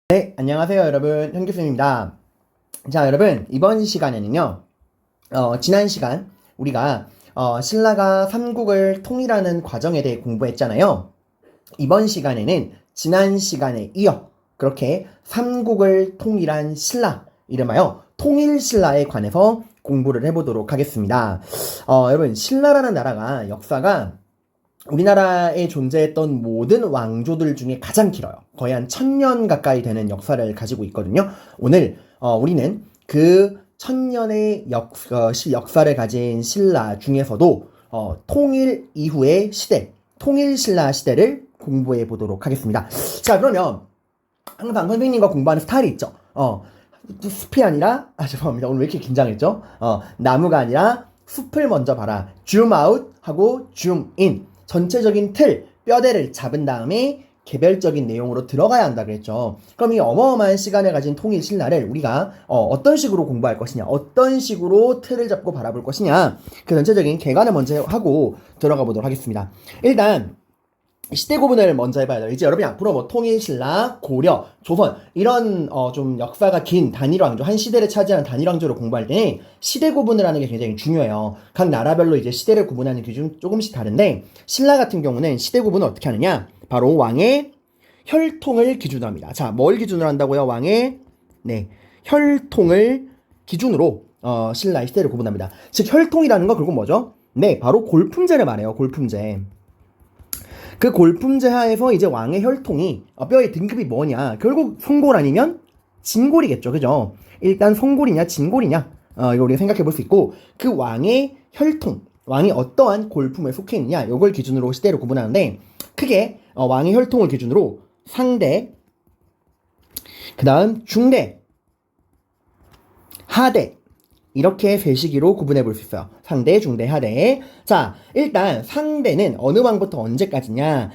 네, 안녕하세요, 여러분. 현교수입니다. 자, 여러분, 이번 시간에는요, 지난 시간, 우리가, 신라가 삼국을 통일하는 과정에 대해 공부했잖아요. 이번 시간에는 지난 시간에 이어, 그렇게 삼국을 통일한 신라, 이름하여 통일신라에 관해서 공부를 해보도록 하겠습니다. 여러분, 신라라는 나라가 역사가 우리나라에 존재했던 모든 왕조들 중에 가장 길어요. 거의 한 1000년 가까이 되는 역사를 가지고 있거든요. 오늘 우리는 그 1000년의 역사를 가진 신라 중에서도 통일 이후의 시대, 통일신라 시대를 공부해 보도록 하겠습니다. 자, 그러면 항상 선생님과 공부하는 스타일이 있죠. 숲이 아니라, 죄송합니다. 오늘 왜 이렇게 긴장했죠? 나무가 아니라 숲을 먼저 봐라. 줌 아웃 하고 줌 인. 전체적인 틀, 뼈대를 잡은 다음에 개별적인 내용으로 들어가야 한다 그랬죠. 그럼 이 어마어마한 시간을 가진 통일 신라를 우리가 어떤 식으로 공부할 것이냐, 어떤 식으로 틀을 잡고 바라볼 것이냐, 그 전체적인 개관을 먼저 하고 들어가 보도록 하겠습니다. 일단 시대 구분을 먼저 해봐야 돼요. 이제 여러분이 앞으로 뭐 통일, 신라, 고려, 조선 이런 좀 역사가 긴 단일 왕조, 한 시대를 차지하는 단일 왕조를 공부할 때는 시대 구분을 하는 게 굉장히 중요해요. 각 나라별로 이제 시대를 구분하는 기준 조금씩 다른데 신라 같은 경우는 시대 구분을 어떻게 하느냐? 바로 왕의 혈통을 기준으로 합니다. 자, 뭘 기준으로 한다고요? 왕의 혈통을 기준으로 신라의 시대를 구분합니다. 즉 혈통이라는 거 결국 뭐죠? 네, 바로 골품제를 말해요. 골품제. 그 골품제 하에서 이제 왕의 혈통이 뼈의 등급이 뭐냐, 결국 송골 아니면 진골이겠죠. 그죠? 일단 송골이냐 진골이냐 이거 우리가 생각해 볼 수 있고, 그 왕의 혈통, 왕이 어떠한 골품에 속해 있느냐, 이걸 기준으로 시대를 구분하는데, 크게 왕의 혈통을 기준으로 상대, 그 다음 중대, 하대, 이렇게 세 시기로 구분해 볼 수 있어요. 상대, 중대, 하대. 자, 일단 상대는 어느 왕부터 언제까지냐?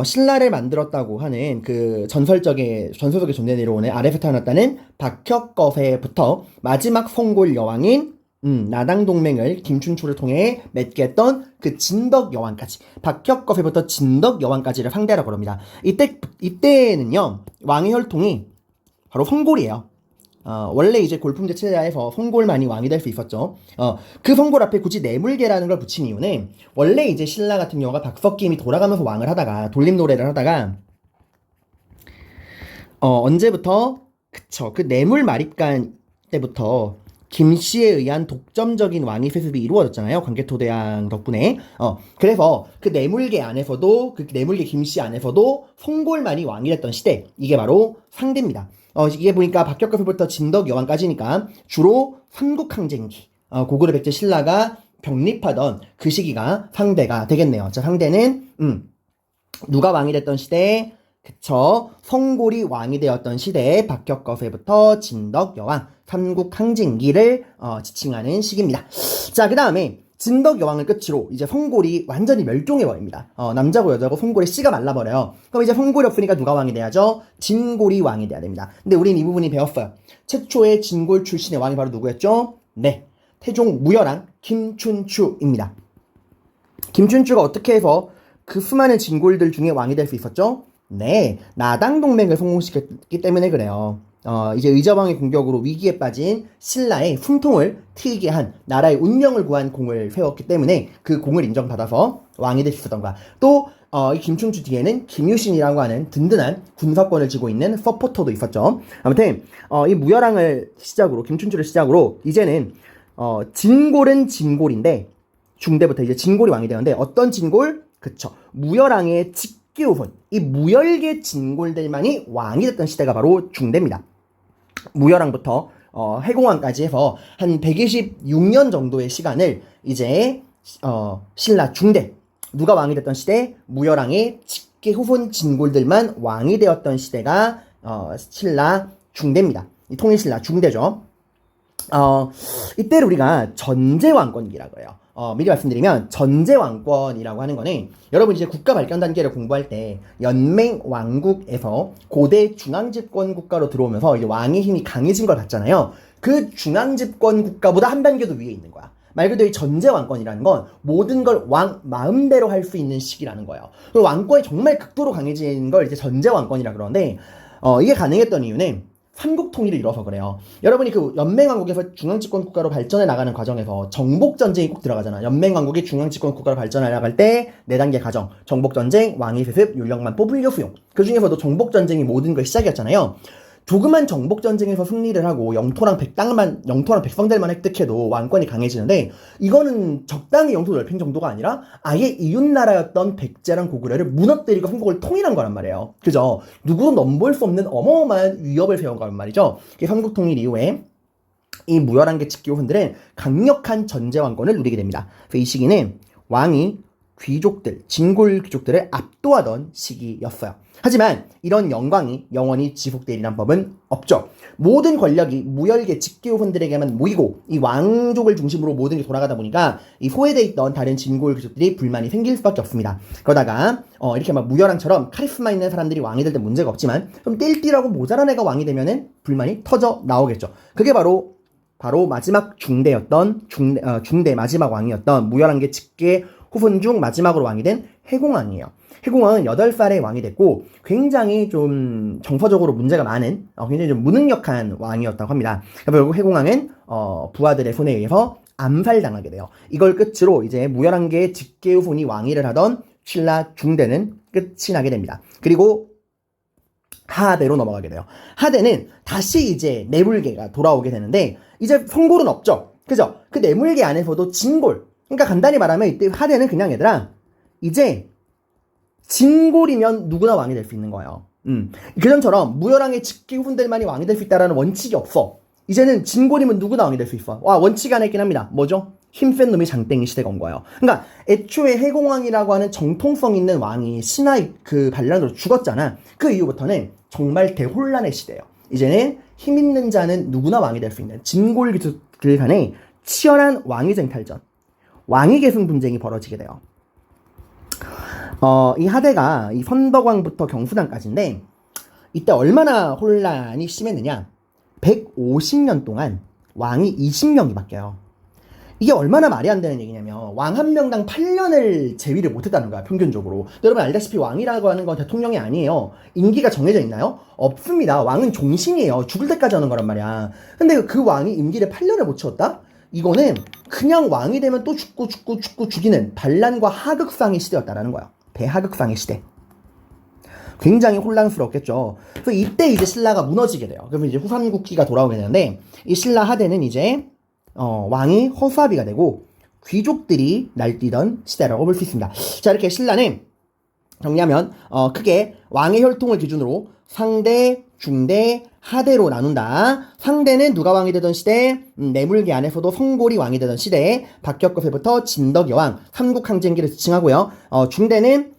신라를 만들었다고 하는 그 전설 속에 존재 내려오는 아래서 태어났다는 박혁거세부터 마지막 송골 여왕인 나당 동맹을 김춘추를 통해 맺게 했던 그 진덕 여왕까지, 박혁거세부터 진덕 여왕까지를 상대라고 합니다. 이때는요, 왕의 혈통이 바로 송골이에요. 원래 이제 골품제 체제하에서 송골만이 왕이 될 수 있었죠. 그 송골 앞에 굳이 내물개라는 걸 붙인 이유는, 원래 이제 신라 같은 경우가 박석김이 돌아가면서 왕을 하다가, 돌림 노래를 하다가, 언제부터, 그 내물 마립간 때부터 김씨에 의한 독점적인 왕위 세습이 이루어졌잖아요. 광개토대왕 덕분에. 그래서 그 내물개 안에서도, 그 내물개 김씨 안에서도 송골만이 왕이 됐던 시대, 이게 바로 상대입니다. 이게 보니까 박혁거세부터 진덕 여왕까지니까 주로 삼국항쟁기, 고구려 백제 신라가 병립하던 그 시기가 상대가 되겠네요. 자, 상대는 누가 왕이 됐던 시대? 그쵸, 송골이 왕이 되었던 시대에 박혁거세부터 진덕 여왕, 삼국항쟁기를 지칭하는 시기입니다. 자, 그 다음에 진덕 여왕을 끝으로 이제 송골이 완전히 멸종해버립니다. 남자고 여자고 송골의 씨가 말라버려요. 그럼 이제 송골이 없으니까 누가 왕이 돼야죠? 진골이 왕이 돼야 됩니다. 근데 우린 이 부분이 배웠어요. 최초의 진골 출신의 왕이 바로 누구였죠? 네, 태종 무열왕 김춘추입니다. 김춘추가 어떻게 해서 그 수많은 진골들 중에 왕이 될 수 있었죠? 네, 나당 동맹을 성공시켰기 때문에 그래요. 이제 의자왕의 공격으로 위기에 빠진 신라의 숨통을 트이게 한, 나라의 운명을 구한 공을 세웠기 때문에 그 공을 인정받아서 왕이 될 수 있었던 거야. 또 이 김춘추 뒤에는 김유신이라고 하는 든든한 군사권을 쥐고 있는 서포터도 있었죠. 아무튼 이 무열왕을 시작으로, 김춘추를 시작으로 이제는 진골은 진골인데, 중대부터 이제 진골이 왕이 되는데, 어떤 진골? 그쵸, 무열왕의 직계 후손, 이 무열계 진골들만이 왕이 됐던 시대가 바로 중대입니다. 무열왕부터 해공왕까지 해서 한 126년 정도의 시간을 이제 신라 중대, 누가 왕이 됐던 시대? 무열왕의 직계 후손 진골들만 왕이 되었던 시대가 신라 중대입니다. 이 통일신라 중대죠. 이때를 우리가 전제왕권기라고 해요. 미리 말씀드리면 전제왕권이라고 하는 거는, 여러분 이제 국가 발전 단계를 공부할 때 연맹 왕국에서 고대 중앙집권 국가로 들어오면서 이제 왕의 힘이 강해진 걸 봤잖아요. 그 중앙집권 국가보다 한 단계 더 위에 있는 거야. 말 그대로 이 전제왕권이라는 건 모든 걸 왕 마음대로 할 수 있는 시기라는 거예요. 왕권이 정말 극도로 강해진 걸 이제 전제왕권이라 그러는데, 이게 가능했던 이유는 삼국 통일을 이뤄서 그래요. 여러분이 그 연맹왕국에서 중앙집권 국가로 발전해 나가는 과정에서 정복전쟁이 꼭 들어가잖아. 연맹왕국이 중앙집권 국가로 발전해 나갈 때 4단계 과정. 정복전쟁, 왕위세습, 윤력만 뽑을려 수용. 그 중에서도 정복전쟁이 모든 걸 시작이었잖아요. 조그만 정복전쟁에서 승리를 하고 영토랑 백성들만 획득해도 왕권이 강해지는데, 이거는 적당히 영토 넓힌 정도가 아니라 아예 이웃나라였던 백제랑 고구려를 무너뜨리고 한국을 통일한 거란 말이에요. 그죠? 누구도 넘볼 수 없는 어마어마한 위협을 세운 거란 말이죠. 삼국 통일 이후에 이 무열한계 직교훈들은 강력한 전제 왕권을 누리게 됩니다. 그래서 이 시기는 왕이 귀족들, 진골 귀족들을 압도하던 시기였어요. 하지만 이런 영광이 영원히 지속되리란 법은 없죠. 모든 권력이 무열계 직계훈들에게만 모이고 이 왕족을 중심으로 모든 게 돌아가다 보니까 이 소외돼 있던 다른 진골 귀족들이 불만이 생길 수밖에 없습니다. 그러다가 이렇게 막 무열왕처럼 카리스마 있는 사람들이 왕이 될 때 문제가 없지만 좀 띨띨하고 모자란 애가 왕이 되면은 불만이 터져 나오겠죠. 그게 바로 마지막 중대 마지막 왕이었던 무열왕계 직계 후손 중 마지막으로 왕이 된 해공왕이에요. 해공왕은 8살에 왕이 됐고 굉장히 좀 정서적으로 문제가 많은 굉장히 좀 무능력한 왕이었다고 합니다. 결국 해공왕은 부하들의 손에 의해서 암살당하게 돼요. 이걸 끝으로 이제 무열왕계의 직계 후손이 왕위를 하던 신라 중대는 끝이 나게 됩니다. 그리고 하대로 넘어가게 돼요. 하대는 다시 이제 내물계가 돌아오게 되는데 이제 성골은 없죠. 그죠? 그 내물계 안에서도 진골, 그러니까 간단히 말하면 이때 하대는 그냥 얘들아 이제 진골이면 누구나 왕이 될 수 있는 거예요. 그전처럼 무열왕의 직계 후손들만이 왕이 될 수 있다라는 원칙이 없어. 이제는 진골이면 누구나 왕이 될 수 있어. 원칙이 하나 있긴 합니다. 뭐죠? 힘센 놈이 장땡이 시대가 온 거예요. 그러니까 애초에 해공왕이라고 하는 정통성 있는 왕이 신하의 그 반란으로 죽었잖아. 그 이후부터는 정말 대혼란의 시대예요. 이제는 힘 있는 자는 누구나 왕이 될 수 있는 진골 귀족들 간의 치열한 왕위 쟁탈전, 왕위 계승 분쟁이 벌어지게 돼요. 이 하대가 이 선덕왕부터 경순왕까지인데 이때 얼마나 혼란이 심했느냐? 150년 동안 왕이 20명이 바뀌어요. 이게 얼마나 말이 안 되는 얘기냐면 왕 한 명당 8년을 재위를 못했다는 거야, 평균적으로. 여러분 알다시피 왕이라고 하는 건 대통령이 아니에요. 임기가 정해져 있나요? 없습니다. 왕은 종신이에요. 죽을 때까지 하는 거란 말이야. 근데 그 왕이 임기를 8년을 못 채웠다? 이거는 그냥 왕이 되면 또 죽고 죽이는 반란과 하극상의 시대였다라는 거야. 대하극상의 시대. 굉장히 혼란스럽겠죠. 그래서 이때 이제 신라가 무너지게 돼요. 그러면 이제 후삼국기가 돌아오게 되는데 이 신라 하대는 이제 왕이 허수아비가 되고 귀족들이 날뛰던 시대라고 볼 수 있습니다. 자, 이렇게 신라는 정리하면 크게 왕의 혈통을 기준으로 상대, 중대, 하대로 나눈다. 상대는 누가 왕이 되던 시대, 내물계 안에서도 성골이 왕이 되던 시대, 박혁거세부터 진덕여왕, 삼국항쟁기를 지칭하고요. 중대는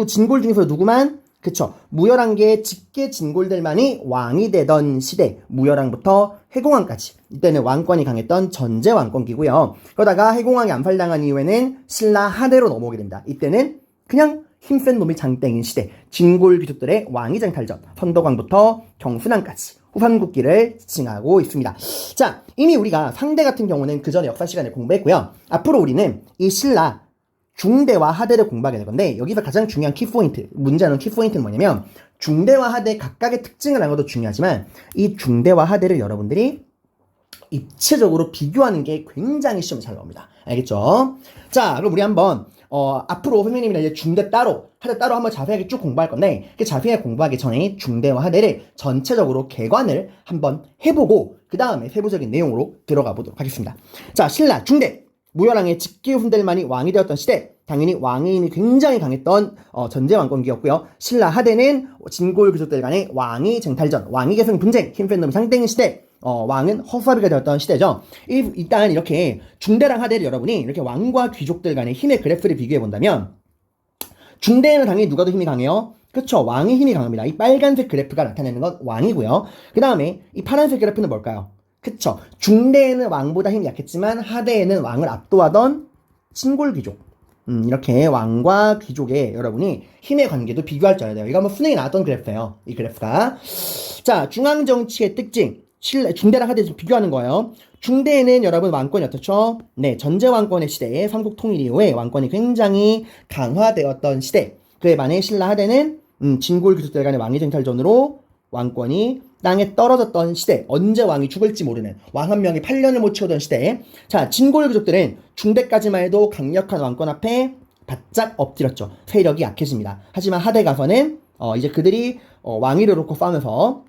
진골 중에서 누구만, 그쵸, 무열왕계의 직계 진골들만이 왕이 되던 시대, 무열왕부터 해공왕까지. 이때는 왕권이 강했던 전제 왕권기고요. 그러다가 해공왕이 암살당한 이후에는 신라 하대로 넘어오게 됩니다. 이때는 그냥 힘센 놈이 장땡인 시대, 진골 귀족들의 왕위 쟁탈전, 선덕왕부터 경순왕까지 후삼국기를 지칭하고 있습니다. 자, 이미 우리가 상대 같은 경우는 그 전에 역사 시간에 공부했고요. 앞으로 우리는 이 신라 중대와 하대를 공부하게 될 건데 여기서 가장 중요한 키포인트, 문제는 키포인트는 뭐냐면 중대와 하대 각각의 특징을 아는 것도 중요하지만 이 중대와 하대를 여러분들이 입체적으로 비교하는 게 굉장히 시험에 잘 나옵니다. 알겠죠? 자, 그럼 우리 한번 앞으로 선생님이랑 이제 중대 따로, 하대 따로 한번 자세하게 쭉 공부할 건데 그 자세하게 공부하기 전에 중대와 하대를 전체적으로 개관을 한번 해보고 그 다음에 세부적인 내용으로 들어가 보도록 하겠습니다. 자, 신라 중대 무열왕의 직계 후손들만이 왕이 되었던 시대, 당연히 왕의 힘이 굉장히 강했던 전제 왕권기였고요. 신라 하대는 진골 귀족들 간의 왕위 쟁탈전, 왕위 계승 분쟁, 힘센 놈이 상땡인 시대, 왕은 허수아비가 되었던 시대죠. 일단 이렇게 중대랑 하대를 여러분이 이렇게 왕과 귀족들 간의 힘의 그래프를 비교해 본다면 중대에는 당연히 누가 더 힘이 강해요? 그쵸, 왕의 힘이 강합니다. 이 빨간색 그래프가 나타내는 건 왕이고요. 그 다음에 이 파란색 그래프는 뭘까요? 그쵸, 중대에는 왕보다 힘이 약했지만 하대에는 왕을 압도하던 진골 귀족. 이렇게 왕과 귀족의 여러분이 힘의 관계도 비교할 줄 알아야 돼요. 이거 한번 수능에 나왔던 그래프예요. 이 그래프가. 자, 중앙정치의 특징. 중대랑 하대 비교하는 거예요. 중대에는 여러분 왕권이 어떻죠? 네, 전제 왕권의 시대에 삼국 통일 이후에 왕권이 굉장히 강화되었던 시대. 그에 반해 신라 하대는 진골 귀족들 간의 왕위 쟁탈전으로 왕권이 땅에 떨어졌던 시대, 언제 왕이 죽을지 모르는 왕 한 명이 8년을 못 채우던 시대에, 자, 진골 귀족들은 중대까지만 해도 강력한 왕권 앞에 바짝 엎드렸죠. 세력이 약해집니다. 하지만 하대 가서는 이제 그들이 왕위를 놓고 싸우면서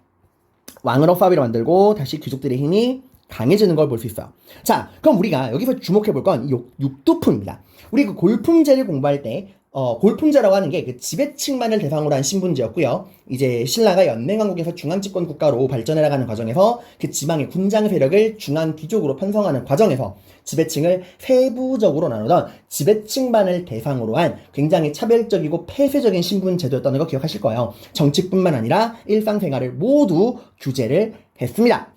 왕으로 파비를 만들고 다시 귀족들의 힘이 강해지는 걸 볼 수 있어요. 자, 그럼 우리가 여기서 주목해 볼 건 육두품입니다. 우리 그 골품제를 공부할 때 골품제라고 하는 게 그 지배층만을 대상으로 한 신분제였고요. 이제 신라가 연맹왕국에서 중앙집권 국가로 발전해나가는 과정에서 그 지방의 군장 세력을 중앙 귀족으로 편성하는 과정에서 지배층을 세부적으로 나누던 지배층만을 대상으로 한 굉장히 차별적이고 폐쇄적인 신분제도였다는 거 기억하실 거예요. 정치뿐만 아니라 일상생활을 모두 규제를 했습니다.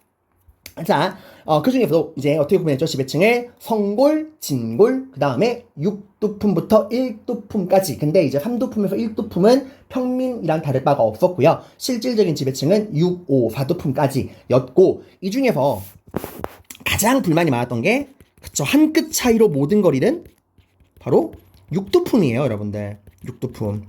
자, 그 중에서도 이제 어떻게 구분했죠? 지배층을 성골, 진골, 그 다음에 육두품부터 일두품까지. 근데 이제 3두품에서 1두품은 평민이랑 다를 바가 없었고요. 실질적인 지배층은 6, 5, 4두품까지였고, 이 중에서 가장 불만이 많았던 게, 그쵸, 한 끗 차이로 모든 걸 잃은 바로 육두품이에요, 여러분들. 육두품.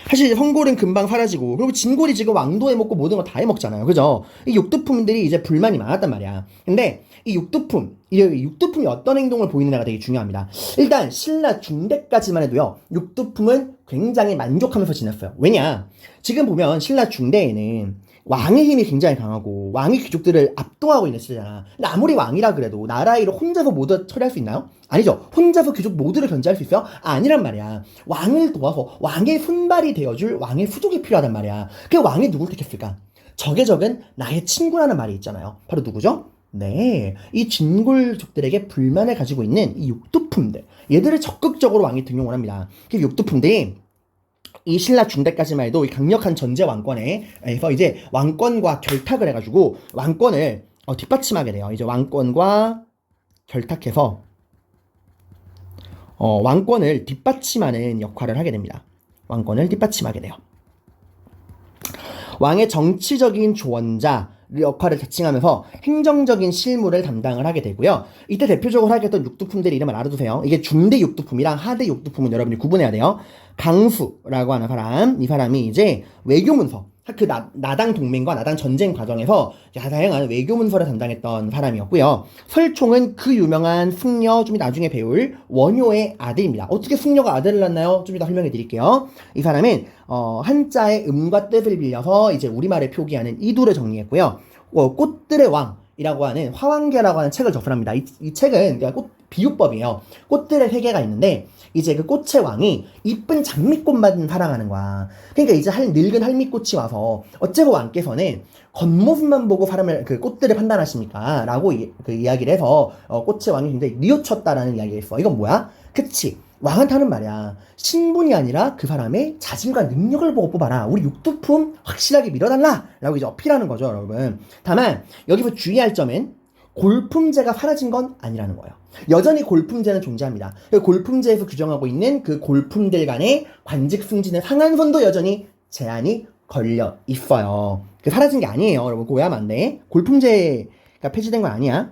사실 성골은 금방 사라지고, 그리고 진골이 지금 왕도 해먹고 모든 거 다 해먹잖아요. 그죠? 이 육두품들이 이제 불만이 많았단 말이야. 근데 이 육두품이 어떤 행동을 보이느냐가 되게 중요합니다. 일단 신라 중대까지만 해도요, 육두품은 굉장히 만족하면서 지냈어요. 왜냐? 지금 보면 신라 중대에는 왕의 힘이 굉장히 강하고 왕이 귀족들을 압도하고 있는 시대잖아. 근데 아무리 왕이라 그래도 나라 일을 혼자서 모두 처리할 수 있나요? 아니죠. 혼자서 귀족 모두를 견제할 수 있어요? 아니란 말이야. 왕을 도와서 왕의 손발이 되어줄 왕의 수족이 필요하단 말이야. 그 왕이 누굴 택했을까? 적의 적은 나의 친구라는 말이 있잖아요. 바로 누구죠? 네, 이 진골족들에게 불만을 가지고 있는 이 육두품들, 얘들을 적극적으로 왕이 등용을 합니다. 그 육두품들이 이 신라 중대까지만 해도 이 강력한 전제 왕권에서 이제 왕권과 결탁을 해가지고 왕권을 뒷받침하게 돼요. 이제 왕권과 결탁해서 왕권을 뒷받침하는 역할을 하게 됩니다. 왕권을 뒷받침하게 돼요. 왕의 정치적인 조언자 역할을 대칭하면서 행정적인 실무를 담당을 하게 되고요. 이때 대표적으로 하게 했던 육두품들의 이름을 알아두세요. 이게 중대 육두품이랑 하대 육두품은 여러분이 구분해야 돼요. 강수라고 하는 사람, 이 사람이 이제 외교문서, 그 나당 동맹과 나당 전쟁 과정에서 다양한 외교문서를 담당했던 사람이었고요. 설총은 그 유명한 승려, 좀 나중에 배울 원효의 아들입니다. 어떻게 승려가 아들을 낳나요? 좀 이따 설명해 드릴게요. 이 사람은 한자의 음과 뜻을 빌려서 이제 우리말을 표기하는 이두를 정리했고요. 꽃들의 왕이라고 하는 화왕계라고 하는 책을 접근합니다. 이 책은 그냥 비유법이에요. 꽃들의 세계가 있는데 이제 그 꽃의 왕이 이쁜 장미꽃만 사랑하는 거야. 그러니까 이제 늙은 할미꽃이 와서 어째고 왕께서는 겉모습만 보고 사람을 그 꽃들을 판단하십니까? 라고 그 이야기를 해서 꽃의 왕이 굉장히 뉘우쳤다라는 이야기를 했어. 이건 뭐야? 그치? 왕한테 하는 말이야. 신분이 아니라 그 사람의 자질과 능력을 보고 뽑아라. 우리 육두품 확실하게 밀어달라. 라고 이제 어필하는 거죠, 여러분. 다만 여기서 주의할 점은 골품제가 사라진 건 아니라는 거예요. 여전히 골품제는 존재합니다. 골품제에서 규정하고 있는 그 골품들 간의 관직 승진의 상한선도 여전히 제한이 걸려 있어요. 사라진 게 아니에요, 여러분. 그거 오해하면 안 돼. 골품제가 폐지된 건 아니야.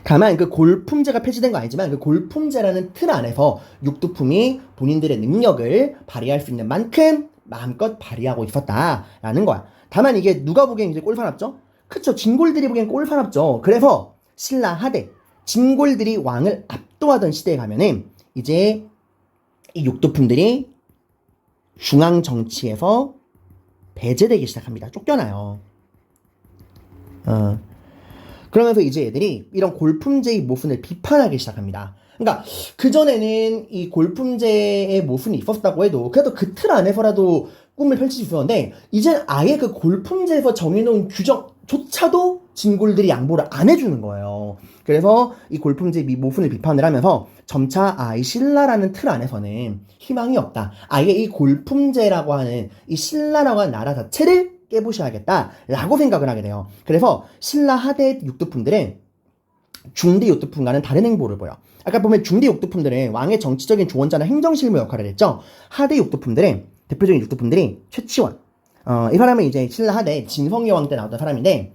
다만 그 골품제가 폐지된 건 아니지만 그 골품제라는 틀 안에서 육두품이 본인들의 능력을 발휘할 수 있는 만큼 마음껏 발휘하고 있었다라는 거야. 다만 이게 누가 보기엔 이제 꼴사납죠? 그쵸, 진골들이 보기엔 꼴사납죠. 그래서 신라 하대 진골들이 왕을 압도하던 시대에 가면은 이제 이 육두품들이 중앙 정치에서 배제되기 시작합니다. 쫓겨나요. 그러면서 이제 얘들이 이런 골품제의 모순을 비판하기 시작합니다. 그러니까 그전에는 이 골품제의 모순이 있었다고 해도 그래도 그 틀 안에서라도 꿈을 펼칠 수 있었는데 이젠 아예 그 골품제에서 정해놓은 규정조차도 진골들이 양보를 안 해주는 거예요. 그래서 이 골품제 모순을 비판을 하면서 점차 이 신라라는 틀 안에서는 희망이 없다. 아예 이 골품제라고 하는 이 신라라고 하는 나라 자체를 깨부셔야겠다라고 생각을 하게 돼요. 그래서 신라 하대 육두품들은 중대 육두품과는 다른 행보를 보여. 아까 보면 중대 육두품들은 왕의 정치적인 조언자나 행정실무 역할을 했죠. 하대 육두품들은 대표적인 육두품들이 최치원. 이 사람은 이제 신라 하대 진성여왕 때 나왔던 사람인데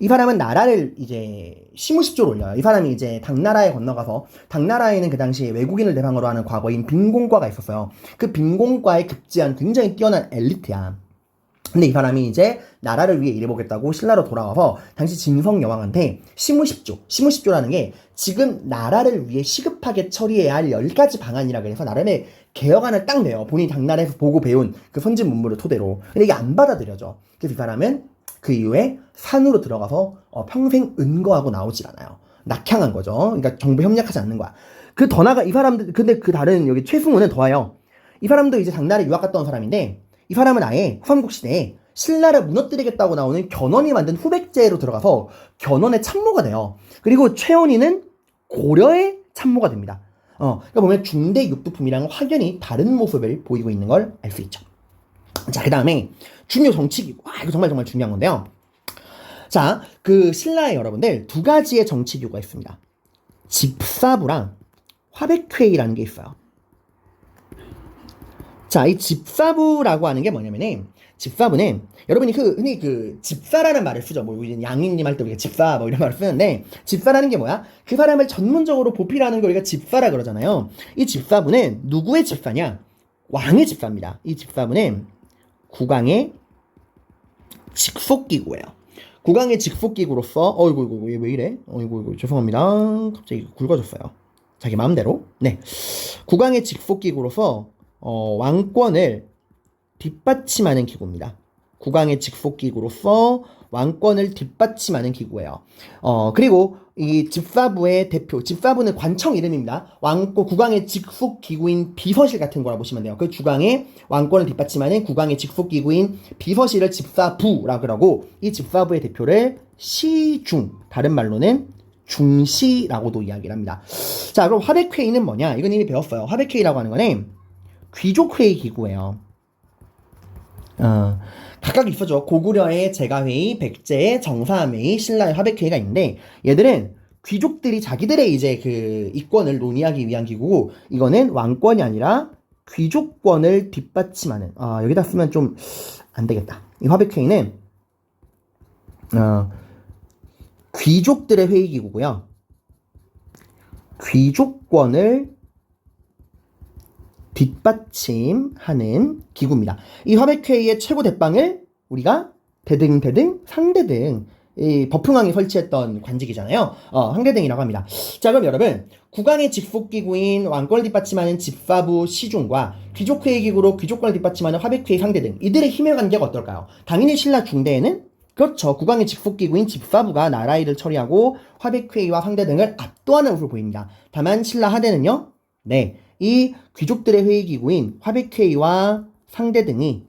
이 사람은 나라를 이제 시무십조로 올려요. 이 사람이 이제 당나라에 건너가서 당나라에는 그 당시에 외국인을 대상으로 하는 과거인 빈공과가 있었어요. 그 빈공과에 급제한 굉장히 뛰어난 엘리트야. 근데 이 사람이 이제 나라를 위해 일해보겠다고 신라로 돌아와서 당시 진성 여왕한테 시무십조라는 게 지금 나라를 위해 시급하게 처리해야 할 10가지 방안이라 그래서 나름의 개혁안을 딱 내요. 본인이 당나라에서 보고 배운 그 선진 문물을 토대로. 근데 이게 안 받아들여져. 그래서 이 사람은 그 이후에 산으로 들어가서 평생 은거하고 나오질 않아요. 낙향한 거죠. 그러니까 정부 협력하지 않는 거야. 그 더 나가 이 사람들 근데 그 다른 여기 최승우는 더해요. 이 사람도 이제 당나라에 유학 갔다 온 사람인데 이 사람은 아예 후삼국 시대에 신라를 무너뜨리겠다고 나오는 견훤이 만든 후백제로 들어가서 견훤의 참모가 돼요. 그리고 최원희는 고려의 참모가 됩니다. 그러니까 보면 중대 육두품이랑 확연히 다른 모습을 보이고 있는 걸 알 수 있죠. 자, 그 다음에 중요 정치기구. 이거 정말 중요한 건데요. 자, 그 신라에 여러분들 두 가지의 정치기구가 있습니다. 집사부랑 화백회의라는 게 있어요. 자, 이 집사부라고 하는 게 뭐냐면은 집사부는 여러분이 흔히 그 집사라는 말을 쓰죠. 뭐 양인님 할 때 우리가 집사 뭐 이런 말을 쓰는데 집사라는 게 뭐야? 그 사람을 전문적으로 보필하는 걸 우리가 집사라 그러잖아요. 이 집사부는 누구의 집사냐? 왕의 집사입니다. 이 집사부는 국왕의 직속기구예요. 국왕의 직속기구로서 어이구 왜 이래? 어이구 죄송합니다. 갑자기 굵어졌어요. 자기 마음대로. 네. 국왕의 직속기구로서 왕권을 뒷받침하는 기구입니다. 국왕의 직속기구로서 왕권을 뒷받침하는 기구예요. 그리고 이 집사부의 대표, 집사부는 관청 이름입니다. 국왕의 직속기구인 비서실 같은 거라 보시면 돼요. 그 주광의 왕권을 뒷받침하는 국왕의 직속기구인 비서실을 집사부라고 그러고 이 집사부의 대표를 시중, 다른 말로는 중시라고도 이야기를 합니다. 자, 그럼 화백회의는 뭐냐? 이건 이미 배웠어요. 화백회의라고 하는 거는 귀족회의 기구예요. 각각 있어죠. 고구려의 제가회의, 백제의 정사함회의, 신라의 화백회의가 있는데 얘들은 귀족들이 자기들의 이제 그 이권을 논의하기 위한 기구고 이거는 왕권이 아니라 귀족권을 뒷받침하는 여기다 쓰면 좀 안 되겠다. 이 화백회의는 귀족들의 회의 기구고요. 귀족권을 뒷받침하는 기구입니다. 이 화백회의의 최고 대빵을 우리가 대등, 상대등 이 법흥왕이 설치했던 관직이잖아요. 상대등이라고 합니다. 자, 그럼 여러분 국왕의 직속기구인 왕권을 뒷받침하는 집사부 시중과 귀족회의 기구로 귀족권을 뒷받침하는 화백회의 상대등 이들의 힘의 관계가 어떨까요? 당연히 신라 중대에는 그렇죠. 국왕의 직속기구인 집사부가 나라 일을 처리하고 화백회의와 상대등을 압도하는 모습을 보입니다. 다만 신라 하대는요. 네. 이 귀족들의 회의기구인 화백회의와 상대등이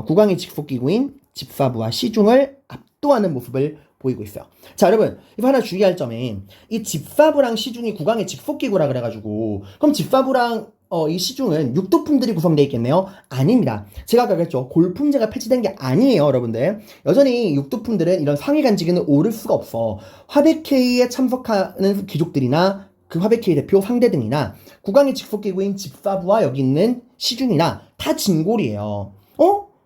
국왕의 직속기구인 집사부와 시중을 압도하는 모습을 보이고 있어요. 자, 여러분 이거 하나 주의할 점은 이 집사부랑 시중이 국왕의 직속기구라 그래가지고 그럼 집사부랑 이 시중은 육두품들이 구성되어 있겠네요? 아닙니다. 제가 아까 그랬죠. 골품제가 폐지된 게 아니에요, 여러분들. 여전히 육두품들은 이런 상위 간직에는 오를 수가 없어. 화백회의에 참석하는 귀족들이나 그 화백회의 대표 상대등이나 국왕의 직속기구인 집사부와 여기 있는 시중이나 다 진골이에요.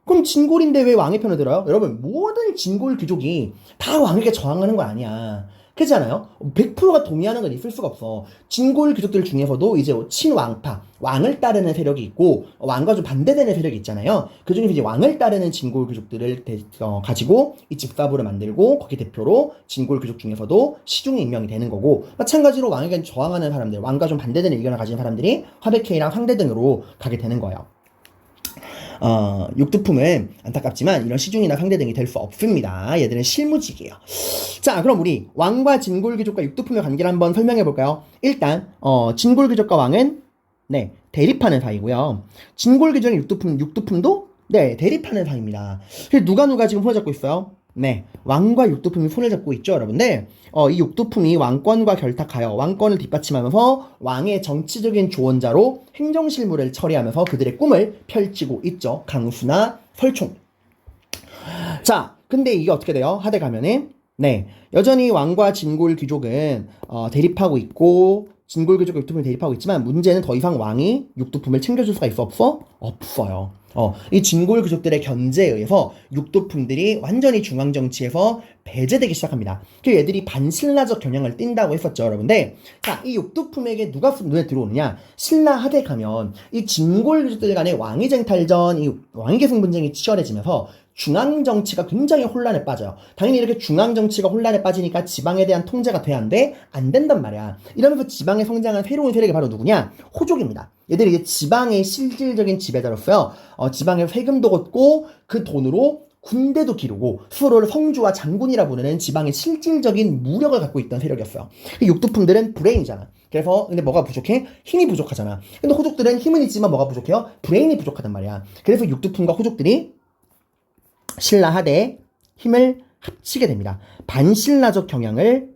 그럼 진골인데 왜 왕의 편을 들어요? 여러분 모든 진골 귀족이 다 왕에게 저항하는 거 아니야. 그렇지 않아요? 100%가 동의하는 건 있을 수가 없어. 진골 귀족들 중에서도 이제 친왕파, 왕을 따르는 세력이 있고 왕과 좀 반대되는 세력이 있잖아요. 그 중에서 이제 왕을 따르는 진골 귀족들을 가지고 이 집사부를 만들고 거기 대표로 진골 귀족 중에서도 시중에 임명이 되는 거고 마찬가지로 왕에게 저항하는 사람들, 왕과 좀 반대되는 의견을 가진 사람들이 화백회의랑 상대등으로 가게 되는 거예요. 육두품은 안타깝지만 이런 시중이나 상대등이 될 수 없습니다. 얘들은 실무직이에요. 자, 그럼 우리 왕과 진골귀족과 육두품의 관계를 한번 설명해 볼까요? 일단 진골귀족과 왕은 네 대립하는 사이고요. 진골귀족의 육두품도 네 대립하는 사이입니다. 그래서 누가 지금 손을 잡고 있어요? 네, 왕과 육두품이 손을 잡고 있죠, 여러분들. 이 육두품이 왕권과 결탁하여 왕권을 뒷받침하면서 왕의 정치적인 조언자로 행정실무를 처리하면서 그들의 꿈을 펼치고 있죠. 강수나 설총. 자, 근데 이게 어떻게 돼요? 하대 가면은 네, 여전히 왕과 진골 귀족은 대립하고 있고 진골귀족과 육두품이 대립하고 있지만 문제는 더 이상 왕이 육두품을 챙겨줄 수가 있어 없어? 없어요. 이 진골귀족들의 견제에 의해서 육두품들이 완전히 중앙정치에서 배제되기 시작합니다. 그 얘들이 반신라적 경향을 띈다고 했었죠, 여러분들. 자, 이 육두품에게 누가 눈에 들어오느냐? 신라 하대 가면 이 진골귀족들 간의 왕위쟁탈전, 이 왕위계승 분쟁이 치열해지면서 중앙정치가 굉장히 혼란에 빠져요. 당연히 이렇게 중앙정치가 혼란에 빠지니까 지방에 대한 통제가 돼야 하는데 안 된단 말이야. 이러면서 지방에 성장한 새로운 세력이 바로 누구냐? 호족입니다. 얘들이 이제 지방의 실질적인 지배자로서요. 지방에 세금도 걷고 그 돈으로 군대도 기르고 스스로를 성주와 장군이라 부르는 지방의 실질적인 무력을 갖고 있던 세력이었어요. 육두품들은 브레인이잖아. 그래서 근데 뭐가 부족해? 힘이 부족하잖아. 근데 호족들은 힘은 있지만 뭐가 부족해요? 브레인이 부족하단 말이야. 그래서 육두품과 호족들이 신라 하대에 힘을 합치게 됩니다. 반신라적 경향을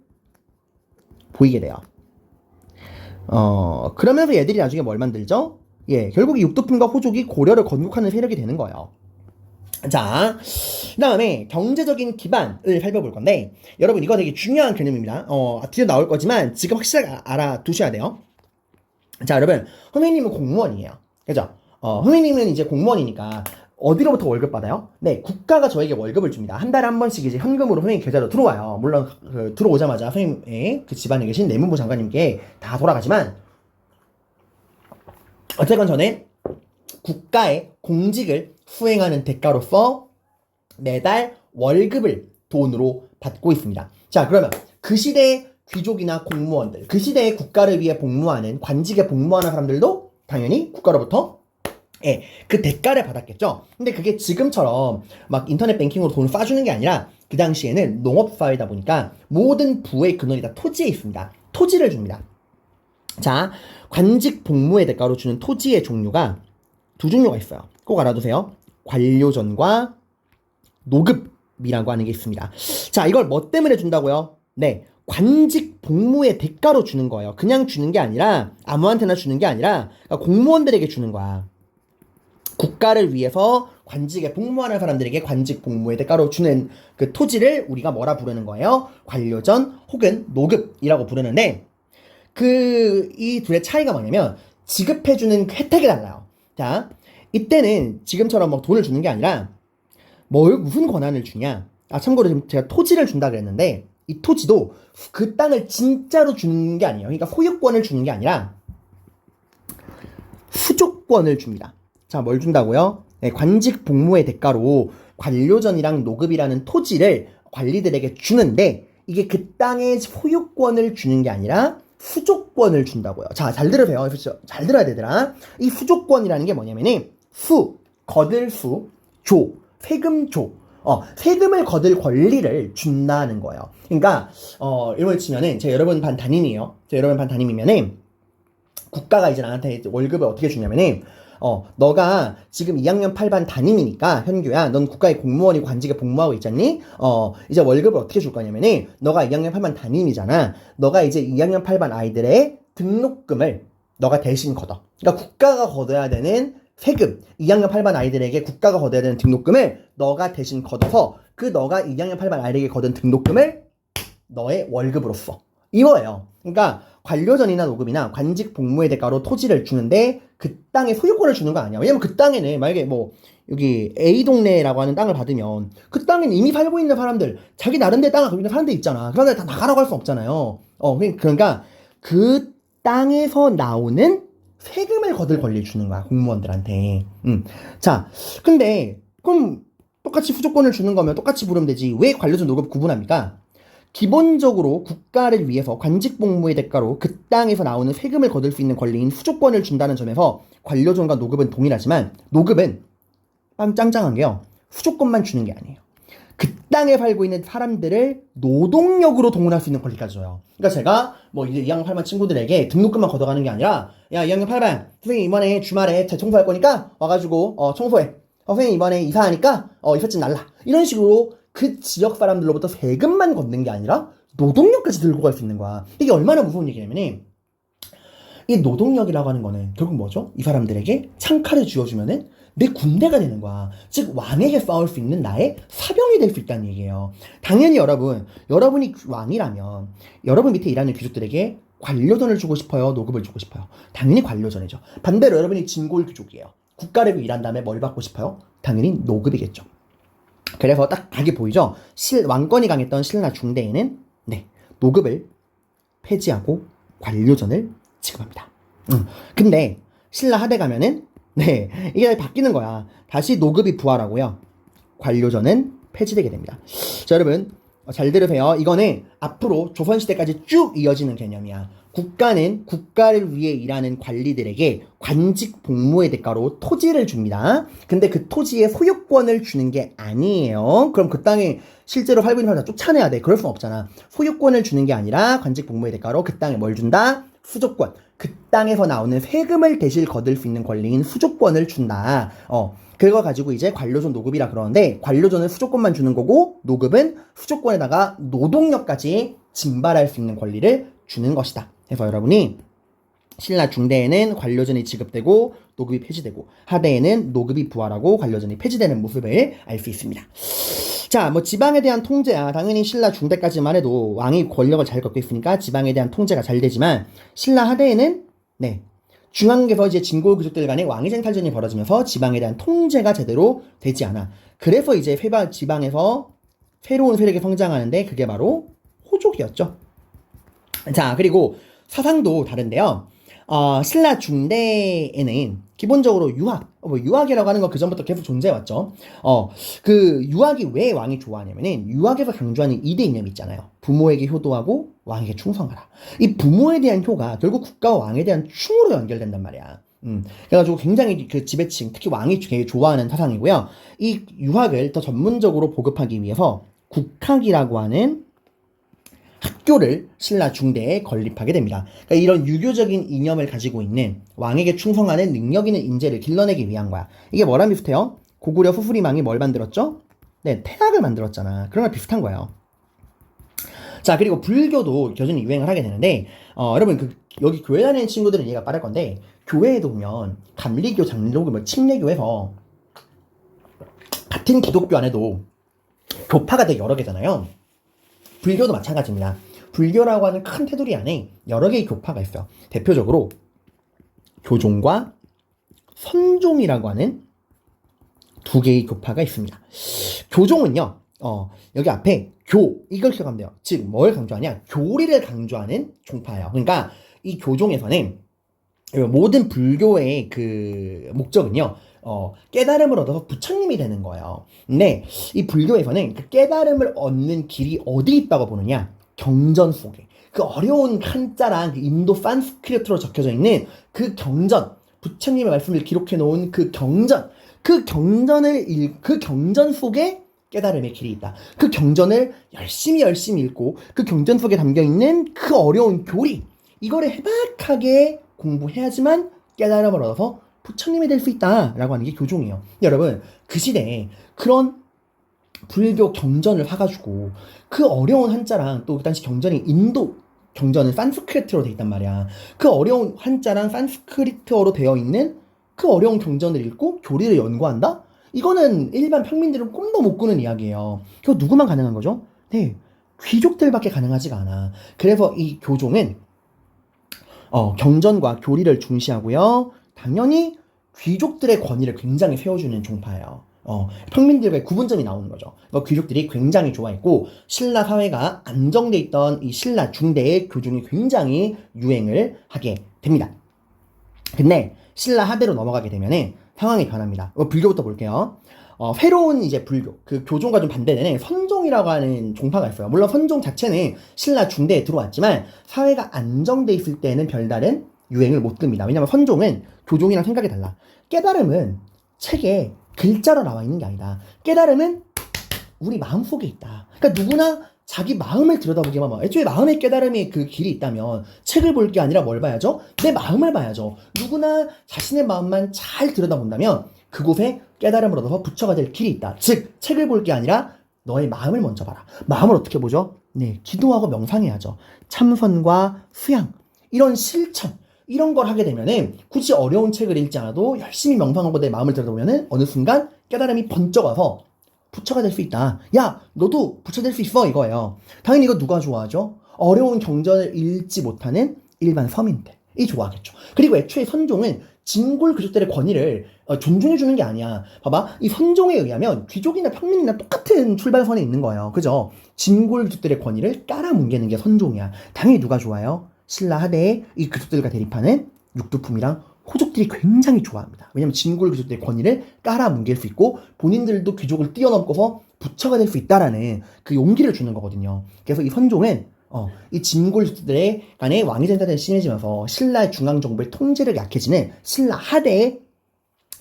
보이게 돼요. 그러면서 얘들이 나중에 뭘 만들죠? 결국 이 육두품과 호족이 고려를 건국하는 세력이 되는 거예요. 자, 그 다음에 경제적인 기반을 살펴볼 건데, 여러분 이거 되게 중요한 개념입니다. 뒤에 나올 거지만 지금 확실하게 알아두셔야 돼요. 자, 여러분, 선생님은 공무원이에요. 그죠? 선생님은 이제 공무원이니까 어디로부터 월급 받아요? 네, 국가가 저에게 월급을 줍니다. 한 달에 한 번씩 이제 현금으로 선생님 계좌로 들어와요. 물론 들어오자마자 선생님의 그 집안에 계신 내무부 장관님께 다 돌아가지만 어쨌건 저는 국가의 공직을 수행하는 대가로서 매달 월급을 돈으로 받고 있습니다. 자, 그러면 그 시대의 귀족이나 공무원들, 그 시대의 국가를 위해 복무하는 관직에 복무하는 사람들도 당연히 국가로부터 그 대가를 받았겠죠. 근데 그게 지금처럼 막 인터넷 뱅킹으로 돈을 쏴주는 게 아니라 그 당시에는 농업사회다 보니까 모든 부의 근원이 다 토지에 있습니다. 토지를 줍니다. 자, 관직 복무의 대가로 주는 토지의 종류가 두 종류가 있어요. 꼭 알아두세요. 관료전과 노급이라고 하는 게 있습니다. 자, 이걸 뭐 때문에 준다고요? 네, 관직 복무의 대가로 주는 거예요. 그냥 주는 게 아니라 아무한테나 주는 게 아니라 그러니까 공무원들에게 주는 거야. 국가를 위해서 관직에 복무하는 사람들에게 관직 복무의 대가로 주는 그 토지를 우리가 뭐라 부르는 거예요? 관료전 혹은 노급이라고 부르는데 이 둘의 차이가 뭐냐면 지급해주는 혜택이 달라요. 자, 이때는 지금처럼 뭐 돈을 주는 게 아니라 무슨 권한을 주냐? 참고로 지금 제가 토지를 준다 그랬는데 이 토지도 그 땅을 진짜로 주는 게 아니에요. 그러니까 소유권을 주는 게 아니라 수조권을 줍니다. 자, 뭘 준다고요? 네, 관직 복무의 대가로 관료전이랑 노급이라는 토지를 관리들에게 주는데 이게 그 땅의 소유권을 주는 게 아니라 수조권을 준다고요. 자, 잘 들으세요. 잘 들어야 되더라. 이 수조권이라는 게 뭐냐면은 거들 조, 세금 조. 세금을 거들 권리를 준다는 거예요. 그러니까 이걸 치면은 제가 여러분 반 담임이에요. 제가 여러분 반 담임이면은 국가가 이제 나한테 월급을 어떻게 주냐면은 너가 지금 2학년 8반 담임이니까 현규야, 넌 국가의 공무원이고 관직에 복무하고 있잖니? 이제 월급을 어떻게 줄 거냐면은 너가 2학년 8반 담임이잖아. 너가 이제 2학년 8반 아이들의 등록금을 너가 대신 걷어. 그러니까 국가가 걷어야 되는 세금, 2학년 8반 아이들에게 국가가 걷어야 되는 등록금을 너가 대신 걷어서 그 너가 2학년 8반 아이들에게 걷은 등록금을 너의 월급으로 써. 이거예요. 그러니까 관료전이나 노급이나 관직 복무의 대가로 토지를 주는데 그 땅의 소유권을 주는 거 아니야. 왜냐면 그 땅에는 만약에 뭐 여기 A 동네라고 하는 땅을 받으면 그 땅에는 이미 살고 있는 사람들, 자기 나름대로 땅을 가지고 있는 사람들 있잖아. 그 사람들 다 나가라고 할 수 없잖아요. 그러니까 그 땅에서 나오는 세금을 거들 권리를 주는 거야, 공무원들한테. 자, 근데 그럼 똑같이 수조권을 주는 거면 똑같이 부르면 되지. 왜 관료전 노급 구분합니까? 기본적으로 국가를 위해서 관직 복무의 대가로 그 땅에서 나오는 세금을 거둘 수 있는 권리인 수조권을 준다는 점에서 관료전과 노급은 동일하지만 노급은 짱짱한 게요. 수조권만 주는 게 아니에요. 그 땅에 살고 있는 사람들을 노동력으로 동원할 수 있는 권리까지 줘요. 그러니까 제가 뭐 이제 2학년 8반 친구들에게 등록금만 걷어가는 게 아니라 야, 2학년 8반 선생님 이번에 주말에 재청소할 거니까 와가지고 청소해. 선생님 이번에 이사하니까 이삿짐 날라. 이런 식으로 그 지역 사람들로부터 세금만 걷는 게 아니라 노동력까지 들고 갈 수 있는 거야. 이게 얼마나 무서운 얘기냐면은 이 노동력이라고 하는 거는 결국 뭐죠? 이 사람들에게 창칼을 쥐어주면은 내 군대가 되는 거야. 즉 왕에게 싸울 수 있는 나의 사병이 될 수 있다는 얘기예요. 당연히 여러분이 왕이라면 여러분 밑에 일하는 귀족들에게 관료전을 주고 싶어요? 노급을 주고 싶어요? 당연히 관료전이죠. 반대로 여러분이 진골귀족이에요. 국가를 위해 일한 다음에 뭘 받고 싶어요? 당연히 노급이겠죠. 그래서 딱 각이 보이죠? 왕권이 강했던 신라 중대에는 네, 노급을 폐지하고 관료전을 지급합니다. 근데 신라 하대 가면은 네, 이게 바뀌는 거야. 다시 노급이 부활하고요. 관료전은 폐지되게 됩니다. 자, 여러분 잘 들으세요. 이거는 앞으로 조선시대까지 쭉 이어지는 개념이야. 국가는 국가를 위해 일하는 관리들에게 관직 복무의 대가로 토지를 줍니다. 근데 그 토지에 소유권을 주는 게 아니에요. 그럼 그 땅에 실제로 살고 있는 사람 다 쫓아내야 돼. 그럴 순 없잖아. 소유권을 주는 게 아니라 관직 복무의 대가로 그 땅에 뭘 준다? 수조권. 그 땅에서 나오는 세금을 대실 거둘 수 있는 권리인 수조권을 준다. 그거 가지고 이제 관료전 노급이라 그러는데 관료전은 수조권만 주는 거고 노급은 수조권에다가 노동력까지 증발할 수 있는 권리를 주는 것이다. 그래서 여러분이 신라 중대에는 관료전이 지급되고 노급이 폐지되고 하대에는 노급이 부활하고 관료전이 폐지되는 모습을 알 수 있습니다. 자, 뭐 지방에 대한 통제야. 당연히 신라 중대까지만 해도 왕이 권력을 잘 갖고 있으니까 지방에 대한 통제가 잘 되지만 신라 하대에는 네, 중앙에서 이제 진골 귀족들 간의 왕위쟁 탈전이 벌어지면서 지방에 대한 통제가 제대로 되지 않아. 그래서 이제 지방에서 새로운 세력이 성장하는데 그게 바로 호족이었죠. 자, 그리고 사상도 다른데요. 신라 중대에는 기본적으로 유학이라고 하는 거 그전부터 계속 존재해왔죠. 그 유학이 왜 왕이 좋아하냐면은 유학에서 강조하는 2대 이념이 있잖아요. 부모에게 효도하고 왕에게 충성하라. 이 부모에 대한 효가 결국 국가와 왕에 대한 충으로 연결된단 말이야. 그래가지고 굉장히 그 지배층, 특히 왕이 되게 좋아하는 사상이고요. 이 유학을 더 전문적으로 보급하기 위해서 국학이라고 하는 학교를 신라 중대에 건립하게 됩니다. 그러니까 이런 유교적인 이념을 가지고 있는 왕에게 충성하는 능력 있는 인재를 길러내기 위한 거야. 이게 뭐랑 비슷해요? 고구려 후수리망이 뭘 만들었죠? 네, 태학을 만들었잖아. 그런 거 비슷한 거예요. 자, 그리고 불교도 여전히 유행을 하게 되는데 여러분 여기 교회 다니는 친구들은 이해가 빠를 건데 교회에도 보면 감리교, 장로교, 뭐 침례교에서 같은 기독교 안에도 교파가 되게 여러 개잖아요. 불교도 마찬가지입니다. 불교라고 하는 큰 테두리 안에 여러 개의 교파가 있어요. 대표적으로 교종과 선종이라고 하는 두 개의 교파가 있습니다. 교종은요, 여기 앞에 이걸 기억하면 돼요. 즉, 뭘 강조하냐? 교리를 강조하는 종파예요. 그러니까 이 교종에서는 모든 불교의 그 목적은요, 깨달음을 얻어서 부처님이 되는 거예요. 근데 이 불교에서는 그 깨달음을 얻는 길이 어디 있다고 보느냐? 경전 속에. 그 어려운 한자랑 그 인도 산스크리트로 적혀져 있는 그 경전, 부처님의 말씀을 기록해 놓은 그 경전, 그 경전 속에 깨달음의 길이 있다. 그 경전을 열심히 읽고 그 경전 속에 담겨 있는 그 어려운 교리, 이거를 해박하게 공부해야지만 깨달음을 얻어서 부처님이 될 수 있다라고 하는 게 교종이에요. 여러분, 그 시대에 그런 불교 경전을 사가지고 그 어려운 한자랑 또 그 당시 경전이 인도 경전은 산스크리트로 돼 있단 말이야. 그 어려운 한자랑 산스크리트어로 되어 있는 그 어려운 경전을 읽고 교리를 연구한다? 이거는 일반 평민들은 꿈도 못 꾸는 이야기예요. 그거 누구만 가능한 거죠? 네, 귀족들밖에 가능하지가 않아. 그래서 이 교종은 경전과 교리를 중시하고요. 당연히 귀족들의 권위를 굉장히 세워주는 종파예요. 평민들과의 구분점이 나오는 거죠. 귀족들이 굉장히 좋아했고 신라 사회가 안정돼 있던 이 신라 중대의 교종이 굉장히 유행을 하게 됩니다. 근데 신라 하대로 넘어가게 되면은 상황이 변합니다. 불교부터 볼게요. 새로운 이제 불교, 그 교종과 좀 반대되는 선종이라고 하는 종파가 있어요. 물론 선종 자체는 신라 중대에 들어왔지만 사회가 안정돼 있을 때는 별다른 유행을 못 듭니다. 왜냐면 선종은 교종이랑 생각이 달라. 깨달음은 책에 글자로 나와 있는 게 아니다. 깨달음은 우리 마음속에 있다. 그러니까 누구나 자기 마음을 들여다보기만 하면, 애초에 마음의 깨달음이 그 길이 있다면 책을 볼 게 아니라 뭘 봐야죠? 내 마음을 봐야죠. 누구나 자신의 마음만 잘 들여다본다면 그곳에 깨달음을 얻어서 부처가 될 길이 있다. 즉 책을 볼 게 아니라 너의 마음을 먼저 봐라. 마음을 어떻게 보죠? 네, 기도하고 명상해야죠. 참선과 수양, 이런 실천, 이런 걸 하게 되면은 굳이 어려운 책을 읽지 않아도 열심히 명상하고 내 마음을 들여다보면은 어느 순간 깨달음이 번쩍 와서 부처가 될 수 있다. 야, 너도 부처 될 수 있어, 이거예요. 당연히 이거 누가 좋아하죠? 어려운 경전을 읽지 못하는 일반 서민들이 좋아하겠죠. 그리고 애초에 선종은 진골 귀족들의 권위를 존중해주는 게 아니야. 봐봐, 이 선종에 의하면 귀족이나 평민이나 똑같은 출발선에 있는 거예요. 그죠? 진골 귀족들의 권위를 깔아뭉개는 게 선종이야. 당연히 누가 좋아요? 신라 하대의 이 귀족들과 대립하는 육두품이랑 호족들이 굉장히 좋아합니다. 왜냐면 진골 귀족들의 권위를 깔아뭉갤 수 있고 본인들도 귀족을 뛰어넘고서 부처가 될 수 있다라는 그 용기를 주는 거거든요. 그래서 이 선종은 이 진골 귀족들의 간의 왕위 전쟁이 심해지면서 신라의 중앙정부의 통제력이 약해지는 신라 하대에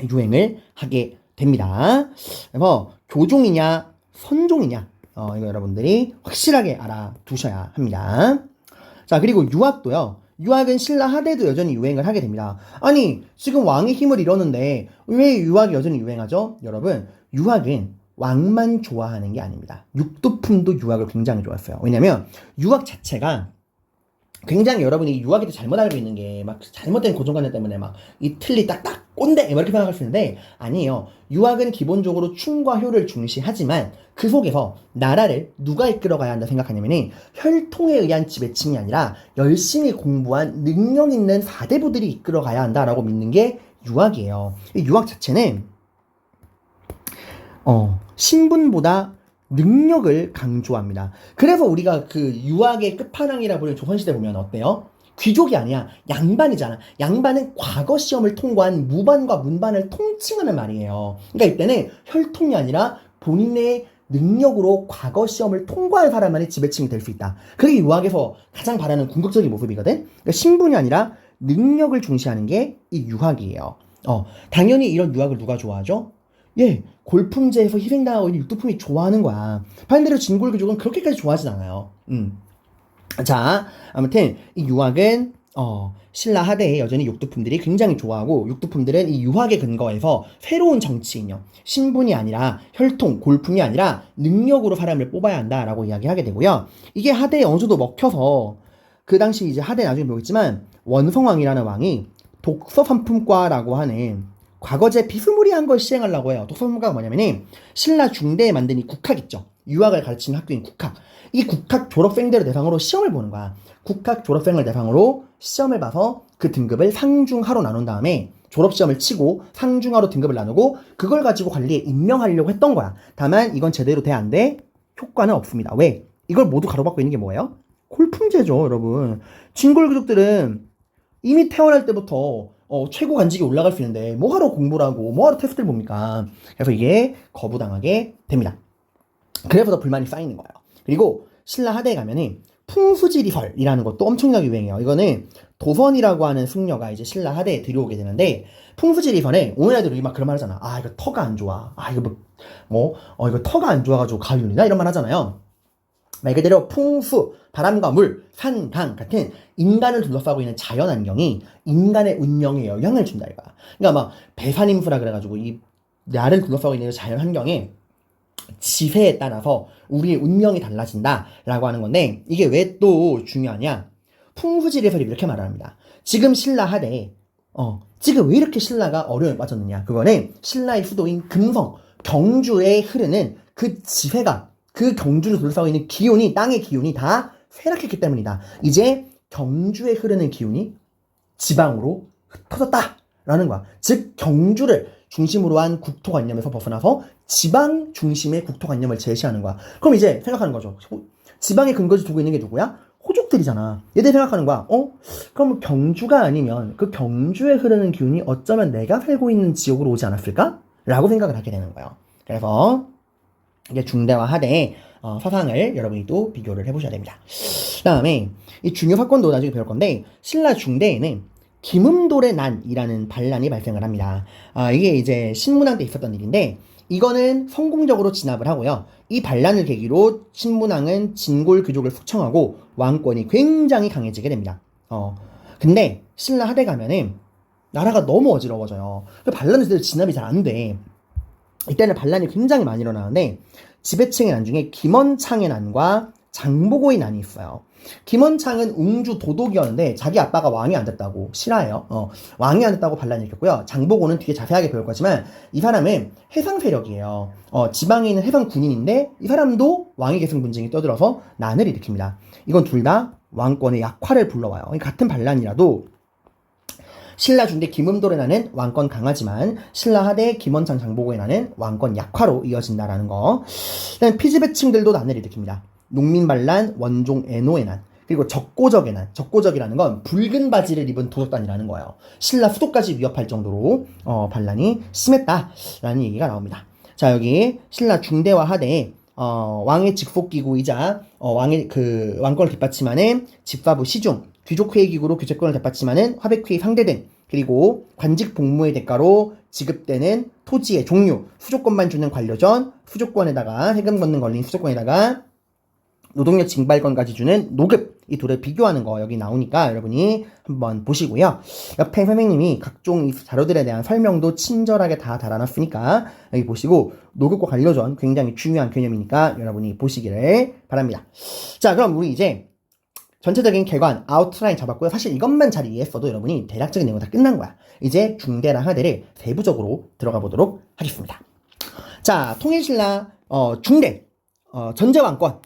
유행을 하게 됩니다. 그래서 교종이냐 선종이냐 이거 여러분들이 확실하게 알아두셔야 합니다. 자, 그리고 유학도요. 유학은 신라 하대도 여전히 유행을 하게 됩니다. 아니, 지금 왕의 힘을 잃었는데 왜 유학이 여전히 유행하죠? 여러분, 유학은 왕만 좋아하는 게 아닙니다. 육두품도 유학을 굉장히 좋아했어요. 왜냐면 유학 자체가 굉장히 여러분이 유학에 대해 잘못 알고 있는 게 막 잘못된 고정관념 때문에 막 이 틀리 딱딱 꼰대 이렇게 생각할 수 있는데 아니에요. 유학은 기본적으로 충과 효를 중시하지만 그 속에서 나라를 누가 이끌어가야 한다 생각하냐면은 혈통에 의한 지배층이 아니라 열심히 공부한 능력 있는 사대부들이 이끌어가야 한다라고 믿는 게 유학이에요. 이 유학 자체는 신분보다 능력을 강조합니다. 그래서 우리가 그 유학의 끝판왕이라 부르는 조선시대 보면 어때요? 귀족이 아니야. 양반이잖아. 양반은 과거 시험을 통과한 무반과 문반을 통칭하는 말이에요. 그러니까 이때는 혈통이 아니라 본인의 능력으로 과거 시험을 통과한 사람만이 지배층이 될 수 있다. 그게 유학에서 가장 바라는 궁극적인 모습이거든. 그러니까 신분이 아니라 능력을 중시하는 게 이 유학이에요. 당연히 이런 유학을 누가 좋아하죠? 예, 골품제에서 희생당하고 있는 육두품이 좋아하는 거야. 반대로 진골 귀족은 그렇게까지 좋아하진 않아요. 자, 아무튼 이 유학은 신라 하대에 여전히 육두품들이 굉장히 좋아하고 육두품들은 이 유학에 근거해서 새로운 정치인요. 신분이 아니라 혈통, 골품이 아니라 능력으로 사람을 뽑아야 한다라고 이야기하게 되고요. 이게 하대에 어느 정도 먹혀서 그 당시 이제 하대 나중에 배우겠지만 원성왕이라는 왕이 독서선품과라고 하는 과거제 비스무리한 걸 시행하려고 해요. 독서선품과가 뭐냐면은 신라 중대에 만든 이 국학 있죠. 유학을 가르치는 학교인 국학. 이 국학 졸업생들을 대상으로 시험을 보는 거야. 국학 졸업생을 대상으로 시험을 봐서 그 등급을 상중하로 나눈 다음에 졸업시험을 치고 상중하로 등급을 나누고 그걸 가지고 관리에 임명하려고 했던 거야. 다만 이건 제대로 돼 안 돼? 효과는 없습니다. 왜? 이걸 모두 가로막고 있는 게 뭐예요? 골품제죠, 여러분. 진골 귀족들은 이미 태어날 때부터 최고 관직에 올라갈 수 있는데 뭐하러 공부를 하고 뭐하러 테스트를 봅니까? 그래서 이게 거부당하게 됩니다. 그래서 더 불만이 쌓이는 거예요. 그리고 신라 하대에 가면은 풍수지리설이라는 것도 엄청나게 유행해요. 이거는 도선이라고 하는 승려가 이제 신라 하대에 들여오게 되는데 풍수지리설에 오는 애들이 막 그런 말 하잖아. 아, 이거 터가 안 좋아. 아, 이거 이거 터가 안 좋아가지고 가위 눌리나? 이런 말 하잖아요. 말 그대로 풍수, 바람과 물, 산, 강 같은 인간을 둘러싸고 있는 자연환경이 인간의 운명에 영향을 준다 이거야. 그러니까 막 배산임수라 그래가지고 이 나를 둘러싸고 있는 자연환경에 지세에 따라서 우리의 운명이 달라진다라고 하는 건데 이게 왜 또 중요하냐? 풍수지리설이 이렇게 말합니다. 지금 신라 하대에 지금 왜 이렇게 신라가 어려움에 빠졌느냐? 그거는 신라의 수도인 금성, 경주에 흐르는 그 지세가 그 경주를 둘러싸고 있는 기운이 땅의 기운이 다 쇠락했기 때문이다. 이제 경주에 흐르는 기운이 지방으로 흩어졌다라는 거야. 즉 경주를 중심으로 한 국토관념에서 벗어나서 지방 중심의 국토관념을 제시하는 거야. 그럼 이제 생각하는 거죠. 지방의 근거지 두고 있는 게 누구야? 호족들이잖아. 얘들 생각하는 거야. 그럼 경주가 아니면 그 경주에 흐르는 기운이 어쩌면 내가 살고 있는 지역으로 오지 않았을까? 라고 생각을 하게 되는 거예요. 그래서 이게 중대와 하대의 사상을 여러분이 또 비교를 해보셔야 됩니다. 그 다음에 이 중요 사건도 나중에 배울 건데 신라 중대에는 김음돌의 난이라는 반란이 발생을 합니다. 이게 이제 신문왕 때 있었던 일인데 이거는 성공적으로 진압을 하고요. 이 반란을 계기로 신문왕은 진골 귀족을 숙청하고 왕권이 굉장히 강해지게 됩니다. 근데 신라 하대 가면은 나라가 너무 어지러워져요. 그 반란을 제대로 진압이 잘 안 돼. 이때는 반란이 굉장히 많이 일어나는데 지배층의 난 중에 김원창의 난과 장보고의 난이 있어요. 김원창은 웅주 도독이었는데 자기 아빠가 왕이 안 됐다고 싫어해요. 왕이 안 됐다고 반란을 일으켰고요. 장보고는 뒤에 자세하게 배울 거지만 이 사람은 해상 세력이에요. 지방에 있는 해상 군인인데 이 사람도 왕위 계승 분쟁이 떠들어서 난을 일으킵니다. 이건 둘 다 왕권의 약화를 불러와요. 같은 반란이라도 신라 중대 김음돌에 나는 왕권 강하지만 신라 하대 김원창 장보고에 나는 왕권 약화로 이어진다라는 거. 그다음 피지배층들도 난을 일으킵니다. 농민 반란 원종 애노의 난. 그리고 적고적의 난. 적고적이라는 건 붉은 바지를 입은 도적단이라는 거예요. 신라 수도까지 위협할 정도로 반란이 심했다라는 얘기가 나옵니다. 자, 여기 신라 중대와 하대 왕의 직속기구이자 왕의 그 왕권을 뒷받침하는 집사부 시중, 귀족회의 기구로 교체권을 뒷받침하는 화백회의 상대 등, 그리고 관직 복무의 대가로 지급되는 토지의 종류, 수조권만 주는 관료전, 수조권에다가 세금 걷는 걸린 수조권에다가 노동력 징발권까지 주는 노급, 이 둘을 비교하는 거 여기 나오니까 여러분이 한번 보시고요. 옆에 선생님이 각종 자료들에 대한 설명도 친절하게 다 달아놨으니까 여기 보시고 노급과 관료전 굉장히 중요한 개념이니까 여러분이 보시기를 바랍니다. 자, 그럼 우리 이제 전체적인 개관, 아웃라인 잡았고요. 사실 이것만 잘 이해했어도 여러분이 대략적인 내용 다 끝난 거야. 이제 중대랑 하대를 세부적으로 들어가 보도록 하겠습니다. 자, 통일신라 중대 전제왕권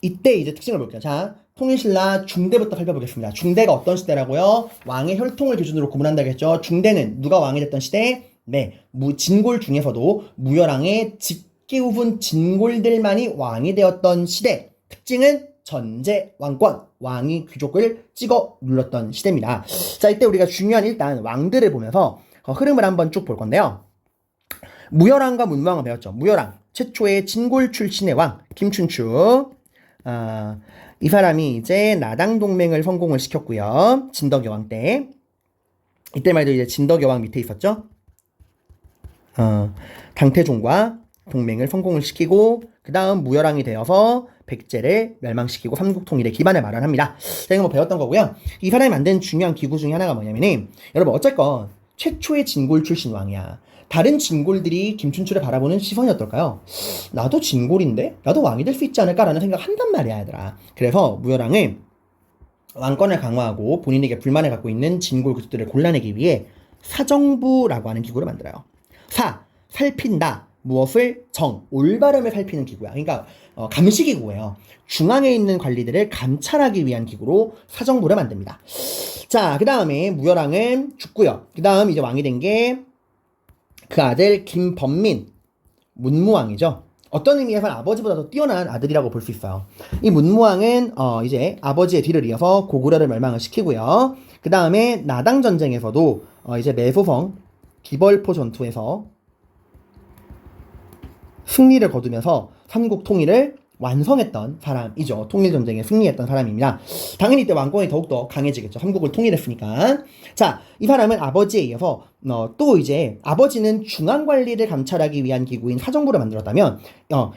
이때 이제 특징을 볼게요. 자, 통일신라 중대부터 살펴보겠습니다. 중대가 어떤 시대라고요? 왕의 혈통을 기준으로 구분한다고 했죠. 중대는 누가 왕이 됐던 시대? 네, 진골 중에서도 무열왕의 직계후분 진골들만이 왕이 되었던 시대. 특징은 전제 왕권, 왕이 귀족을 찍어 눌렀던 시대입니다. 자, 이때 우리가 중요한 일단 왕들을 보면서 흐름을 한번 쭉 볼 건데요. 무열왕과 문무왕을 배웠죠. 무열왕, 최초의 진골 출신의 왕, 김춘추. 이 사람이 이제 나당 동맹을 성공을 시켰고요. 진덕여왕 때. 이때만 해도 이제 진덕여왕 밑에 있었죠. 당태종과 동맹을 성공을 시키고 그 다음 무열왕이 되어서 백제를 멸망시키고 삼국통일의 기반을 마련합니다. 제가 뭐 배웠던 거고요. 이 사람이 만든 중요한 기구 중에 하나가 뭐냐면은 여러분 어쨌건 최초의 진골 출신 왕이야. 다른 진골들이 김춘추를 바라보는 시선이 어떨까요? 나도 진골인데? 나도 왕이 될 수 있지 않을까라는 생각을 한단 말이야, 얘들아. 그래서 무열왕은 왕권을 강화하고 본인에게 불만을 갖고 있는 진골 귀족들을 골라내기 위해 사정부라고 하는 기구를 만들어요. 살핀다. 무엇을? 올바름을 살피는 기구야. 그러니까 감시기구예요. 중앙에 있는 관리들을 감찰하기 위한 기구로 사정부를 만듭니다. 자, 그 다음에 무열왕은 죽고요. 그 다음 이제 왕이 된 게 그 아들 김범민, 문무왕이죠. 어떤 의미에서는 아버지보다 더 뛰어난 아들이라고 볼 수 있어요. 이 문무왕은 이제 아버지의 뒤를 이어서 고구려를 멸망을 시키고요. 그 다음에 나당 전쟁에서도 이제 매소성 기벌포 전투에서 승리를 거두면서 삼국 통일을 완성했던 사람이죠. 통일전쟁에 승리했던 사람입니다. 당연히 이때 왕권이 더욱더 강해지겠죠. 삼국을 통일했으니까. 자, 이 사람은 아버지에 이어서 또 이제 아버지는 중앙관리를 감찰하기 위한 기구인 사정부를 만들었다면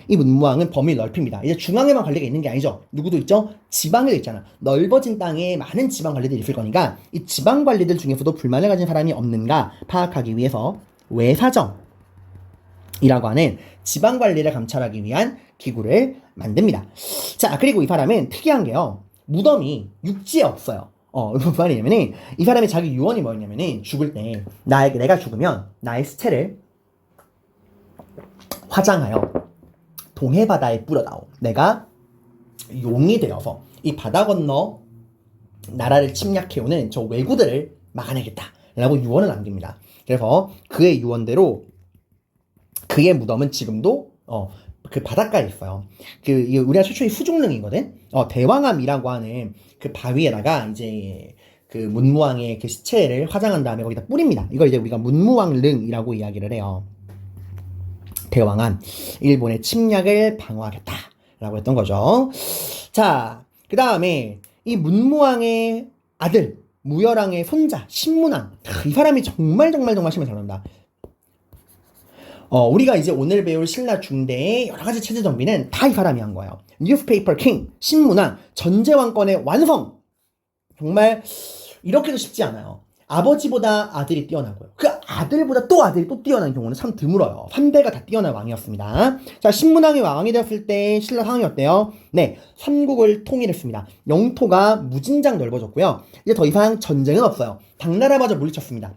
이 문무왕은 범위를 넓힙니다. 이제 중앙에만 관리가 있는 게 아니죠. 누구도 있죠? 지방을 있잖아. 넓어진 땅에 많은 지방관리들이 있을 거니까 이 지방관리들 중에서도 불만을 가진 사람이 없는가 파악하기 위해서 외사정 이라고 하는 지방관리를 감찰하기 위한 기구를 만듭니다. 자, 그리고 이 사람은 특이한 게요. 무덤이 육지에 없어요. 무슨 말이냐면은 이 사람의 자기 유언이 뭐였냐면은 죽을 때 내가 죽으면 나의 시체를 화장하여 동해바다에 뿌려다오. 내가 용이 되어서 이 바다 건너 나라를 침략해오는 저 왜구들을 막아내겠다 라고 유언을 남깁니다. 그래서 그의 유언대로 그의 무덤은 지금도 그 바닷가에 있어요. 이게 우리나라 최초의 수중릉이거든. 대왕암이라고 하는 그 바위에다가 이제 그 문무왕의 그 시체를 화장한 다음에 거기다 뿌립니다. 이걸 이제 우리가 문무왕릉이라고 이야기를 해요. 대왕암, 일본의 침략을 방어하겠다라고 했던 거죠. 자, 그 다음에 이 문무왕의 아들 무열왕의 손자 신문왕, 이 사람이 정말 신문 잘한다. 우리가 이제 오늘 배울 신라 중대의 여러 가지 체제 정비는 다 이 사람이 한 거예요. 뉴스페이퍼 킹, 신문왕, 전제왕권의 완성. 정말 이렇게도 쉽지 않아요. 아버지보다 아들이 뛰어나고요. 그 아들보다 또 아들이 또 뛰어난 경우는 참 드물어요. 3대가 다 뛰어난 왕이었습니다. 자, 신문왕이 왕이 되었을 때 신라 상황이 어때요? 네, 삼국을 통일했습니다. 영토가 무진장 넓어졌고요. 이제 더 이상 전쟁은 없어요. 당나라마저 물리쳤습니다.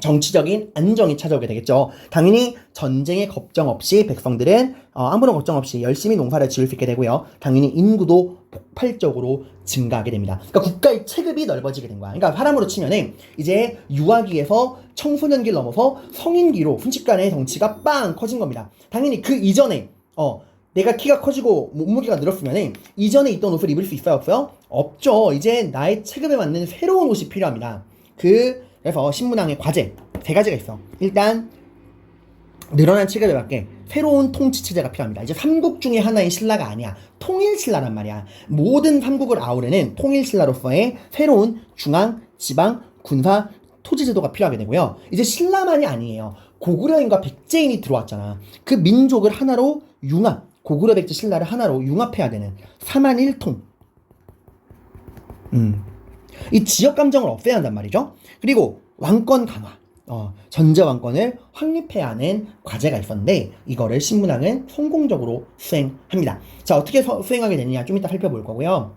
정치적인 안정이 찾아오게 되겠죠. 당연히 전쟁의 걱정 없이 백성들은 아무런 걱정 없이 열심히 농사를 지을 수 있게 되고요. 당연히 인구도 폭발적으로 증가하게 됩니다. 그러니까 국가의 체급이 넓어지게 된 거야. 그러니까 사람으로 치면은 이제 유아기에서 청소년기를 넘어서 성인기로 순식간에 덩치가 빵 커진 겁니다. 당연히 그 이전에 내가 키가 커지고 몸무게가 늘었으면은 이전에 있던 옷을 입을 수 있어요, 없어요? 없죠. 이제 나의 체급에 맞는 새로운 옷이 필요합니다. 그래서 신문왕의 과제 3가지가 있어. 일단 늘어난 체급에 맞게 새로운 통치 체제가 필요합니다. 이제 삼국 중에 하나인 신라가 아니야. 통일 신라란 말이야. 모든 삼국을 아우르는 통일 신라로서의 새로운 중앙, 지방, 군사, 토지 제도가 필요하게 되고요. 이제 신라만이 아니에요. 고구려인과 백제인이 들어왔잖아. 그 민족을 하나로 융합, 고구려, 백제, 신라를 하나로 융합해야 되는 3만 1통. 이 지역 감정을 없애야 한단 말이죠. 그리고 왕권 강화. 전제 왕권을 확립해야 하는 과제가 있었는데 이거를 신문왕은 성공적으로 수행합니다. 자, 어떻게 수행하게 되느냐 좀 이따 살펴볼 거고요.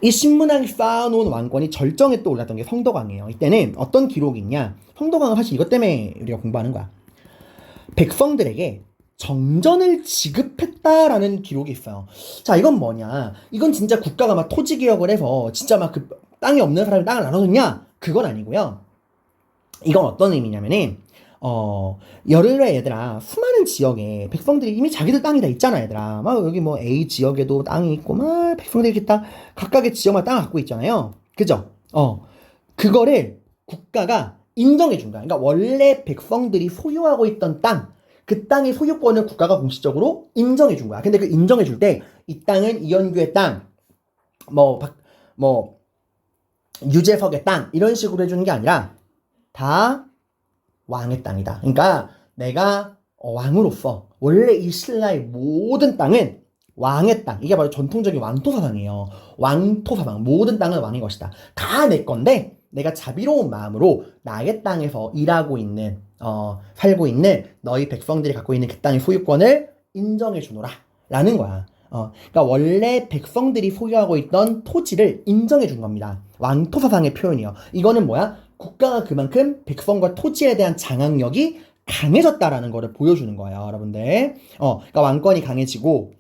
이 신문왕이 쌓아놓은 왕권이 절정에 또 올랐던 게 성덕왕이에요. 이때는 어떤 기록이 있냐. 성덕왕은 사실 이것 때문에 우리가 공부하는 거야. 백성들에게 정전을 지급했다라는 기록이 있어요. 자, 이건 뭐냐. 이건 진짜 국가가 막 토지개혁을 해서 진짜 막 그 땅이 없는 사람이 땅을 나눠줬냐? 그건 아니고요. 이건 어떤 의미냐면은 열흘에 얘들아 수많은 지역에 백성들이 이미 자기들 땅이 다 있잖아. 얘들아 막 여기 뭐 A 지역에도 땅이 있고 막 백성들이 이렇게 딱 각각의 지역마다 땅을 갖고 있잖아요. 그죠? 그거를 국가가 인정해 준 거야. 그러니까 원래 백성들이 소유하고 있던 땅, 그 땅의 소유권을 국가가 공식적으로 인정해 준 거야. 근데 그 인정해 줄 때 이 땅은 이현규의 땅, 유재석의 땅 이런 식으로 해주는 게 아니라 다 왕의 땅이다. 그러니까 내가 왕으로서 원래 이 신라의 모든 땅은 왕의 땅. 이게 바로 전통적인 왕토사상이에요. 왕토사상. 모든 땅은 왕의 것이다. 다 내 건데 내가 자비로운 마음으로 나의 땅에서 일하고 있는 살고 있는 너희 백성들이 갖고 있는 그 땅의 소유권을 인정해 주노라 라는 거야. 그러니까 원래 백성들이 소유하고 있던 토지를 인정해 준 겁니다. 왕토사상의 표현이요. 이거는 뭐야? 국가가 그만큼 백성과 토지에 대한 장악력이 강해졌다라는 거를 보여주는 거예요, 여러분들. 그러니까 왕권이 강해지고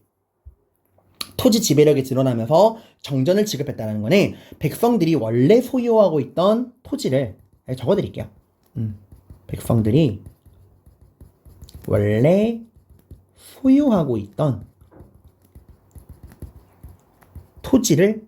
토지 지배력이 드러나면서 정전을 지급했다는 거는 백성들이 원래 소유하고 있던 토지를 적어드릴게요. 백성들이 원래 소유하고 있던 토지를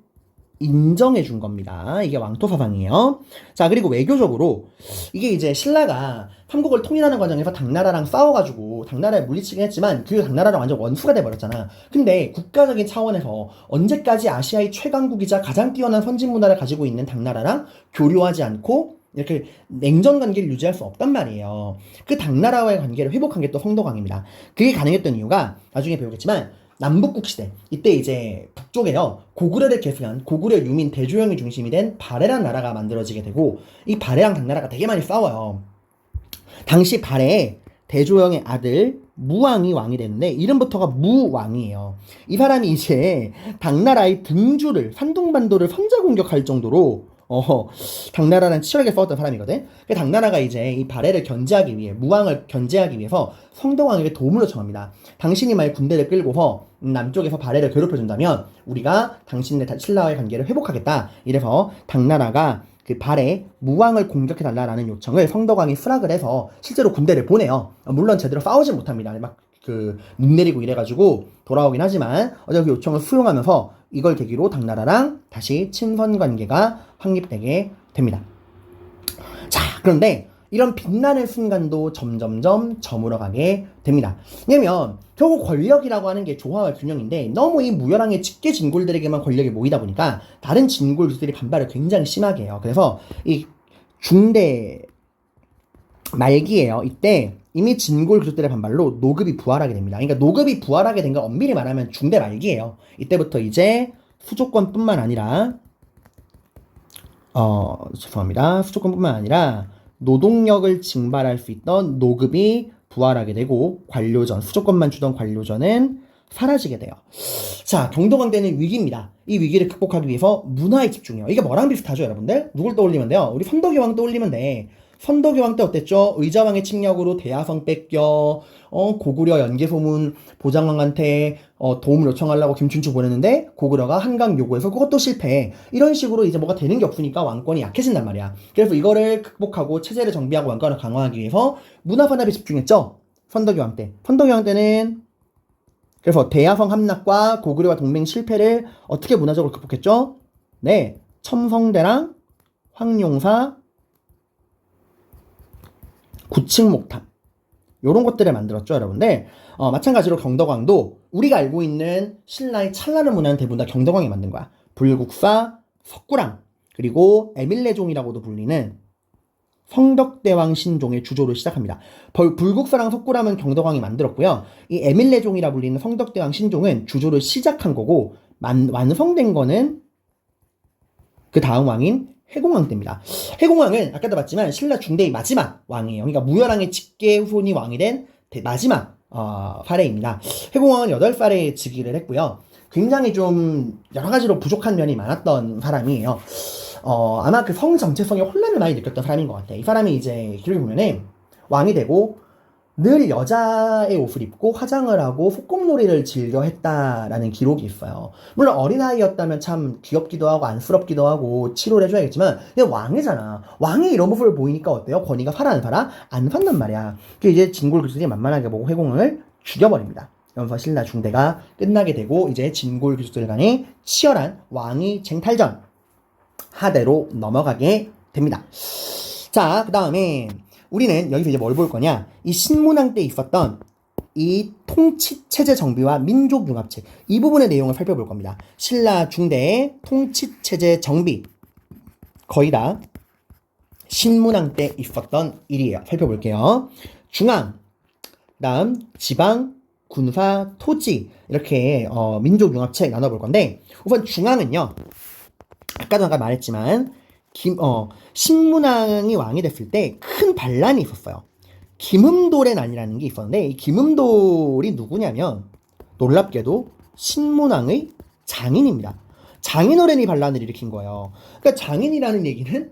인정해 준 겁니다. 이게 왕토사상이에요. 자, 그리고 외교적으로 이게 이제 신라가 삼국을 통일하는 과정에서 당나라랑 싸워가지고 당나라에 물리치긴 했지만 그 당나라랑 완전 원수가 돼버렸잖아. 근데 국가적인 차원에서 언제까지 아시아의 최강국이자 가장 뛰어난 선진 문화를 가지고 있는 당나라랑 교류하지 않고 이렇게 냉전 관계를 유지할 수 없단 말이에요. 그 당나라와의 관계를 회복한 게 또 성덕왕입니다. 그게 가능했던 이유가 나중에 배우겠지만 남북국 시대 이때 이제 북쪽에요 고구려를 계승한 고구려 유민 대조영이 중심이 된 발해란 나라가 만들어지게 되고 이 발해랑 당나라가 되게 많이 싸워요. 당시 발해에 대조영의 아들 무왕이 왕이 됐는데 이름부터가 무왕이에요. 이 사람이 이제 당나라의 등주를 산둥반도를 선제 공격할 정도로 당나라랑 치열하게 싸웠던 사람이거든. 그 당나라가 이제 이 발해를 견제하기 위해 무왕을 견제하기 위해서 성덕왕에게 도움을 요청합니다. 당신이 만약 군대를 끌고서 남쪽에서 발해를 괴롭혀준다면 우리가 당신네 신라와의 관계를 회복하겠다. 이래서 당나라가 그 발해 무왕을 공격해달라는 요청을 성덕왕이 수락을 해서 실제로 군대를 보내요. 물론 제대로 싸우지 못합니다. 막 눈 내리고 이래가지고 돌아오긴 하지만 어차피 요청을 수용하면서 이걸 계기로 당나라랑 다시 친선 관계가 확립되게 됩니다. 자, 그런데 이런 빛나는 순간도 점점점 저물어가게 됩니다. 왜냐면 결국 권력이라고 하는 게 조화와 균형인데 너무 이 무열왕의 직계 진골들에게만 권력이 모이다 보니까 다른 진골들이 반발을 굉장히 심하게 해요. 그래서 이 중대 말기예요. 이때 이미 진골 그룹들의 반발로 노급이 부활하게 됩니다. 그러니까 노급이 부활하게 된 건 엄밀히 말하면 중대 말기예요. 이때부터 이제 수조권뿐만 아니라 수조권뿐만 아니라 노동력을 증발할 수 있던 노급이 부활하게 되고 관료전, 수조권만 주던 관료전은 사라지게 돼요. 자, 경동왕대는 위기입니다. 이 위기를 극복하기 위해서 문화에 집중해요. 이게 뭐랑 비슷하죠, 여러분들? 누굴 떠올리면 돼요? 우리 선덕여왕 떠올리면 돼. 선덕여왕 때 어땠죠? 의자왕의 침략으로 대하성 뺏겨, 고구려 연개소문 보장왕한테 도움을 요청하려고 김춘추 보냈는데 고구려가 한강 요구해서 그것도 실패. 이런 식으로 이제 뭐가 되는 게 없으니까 왕권이 약해진단 말이야. 그래서 이거를 극복하고 체제를 정비하고 왕권을 강화하기 위해서 문화산업에 집중했죠. 선덕여왕 때. 선덕여왕 때는 그래서 대하성 함락과 고구려와 동맹 실패를 어떻게 문화적으로 극복했죠? 네, 첨성대랑 황룡사, 구층목탑 요런 것들을 만들었죠, 여러분들. 마찬가지로 경덕왕도 우리가 알고 있는 신라의 찬란한 문화는 대부분 다 경덕왕이 만든 거야. 불국사, 석구랑, 그리고 에밀레종이라고도 불리는 성덕대왕 신종의 주조를 시작합니다. 불국사랑 석구람은 경덕왕이 만들었고요. 이 에밀레종이라 불리는 성덕대왕 신종은 주조를 시작한 거고 완성된 거는 그 다음 왕인 해공왕 때입니다. 해공왕은 아까도 봤지만 신라 중대의 마지막 왕이에요. 그러니까 무열왕의 직계 후손이 왕이 된 마지막 사례입니다. 해공왕은 8살에 즉위를 했고요. 굉장히 좀 여러 가지로 부족한 면이 많았던 사람이에요. 아마 그 성 정체성에 혼란을 많이 느꼈던 사람인 것 같아. 이 사람이 이제 기록에 보면은 왕이 되고 늘 여자의 옷을 입고 화장을 하고 소꿉놀이를 즐겨 했다라는 기록이 있어요. 물론 어린아이였다면 참 귀엽기도 하고 안쓰럽기도 하고 치료를 해줘야겠지만 그냥 왕이잖아. 왕이 이런 모습을 보이니까 어때요? 권위가 살아 안 살아? 안 산단 말이야. 그 이제 진골규수들이 만만하게 보고 회공왕을 죽여버립니다. 그러면서 신라 중대가 끝나게 되고 이제 진골규수들 간의 치열한 왕위 쟁탈전 하대로 넘어가게 됩니다. 자, 그 다음에 우리는 여기서 이제 뭘 볼 거냐? 이 신문왕 때 있었던 이 통치체제 정비와 민족융합책 이 부분의 내용을 살펴볼 겁니다. 신라 중대의 통치체제 정비 거의 다 신문왕 때 있었던 일이에요. 살펴볼게요. 중앙, 다음 지방, 군사, 토지 이렇게 민족융합책 나눠볼 건데 우선 중앙은요. 아까도 잠깐 말했지만 신문왕이 왕이 됐을 때 큰 반란이 있었어요. 김음돌의 난이라는 게 있었는데 이 김음돌이 누구냐면 놀랍게도 신문왕의 장인입니다. 장인어른이 반란을 일으킨 거예요. 그러니까 장인이라는 얘기는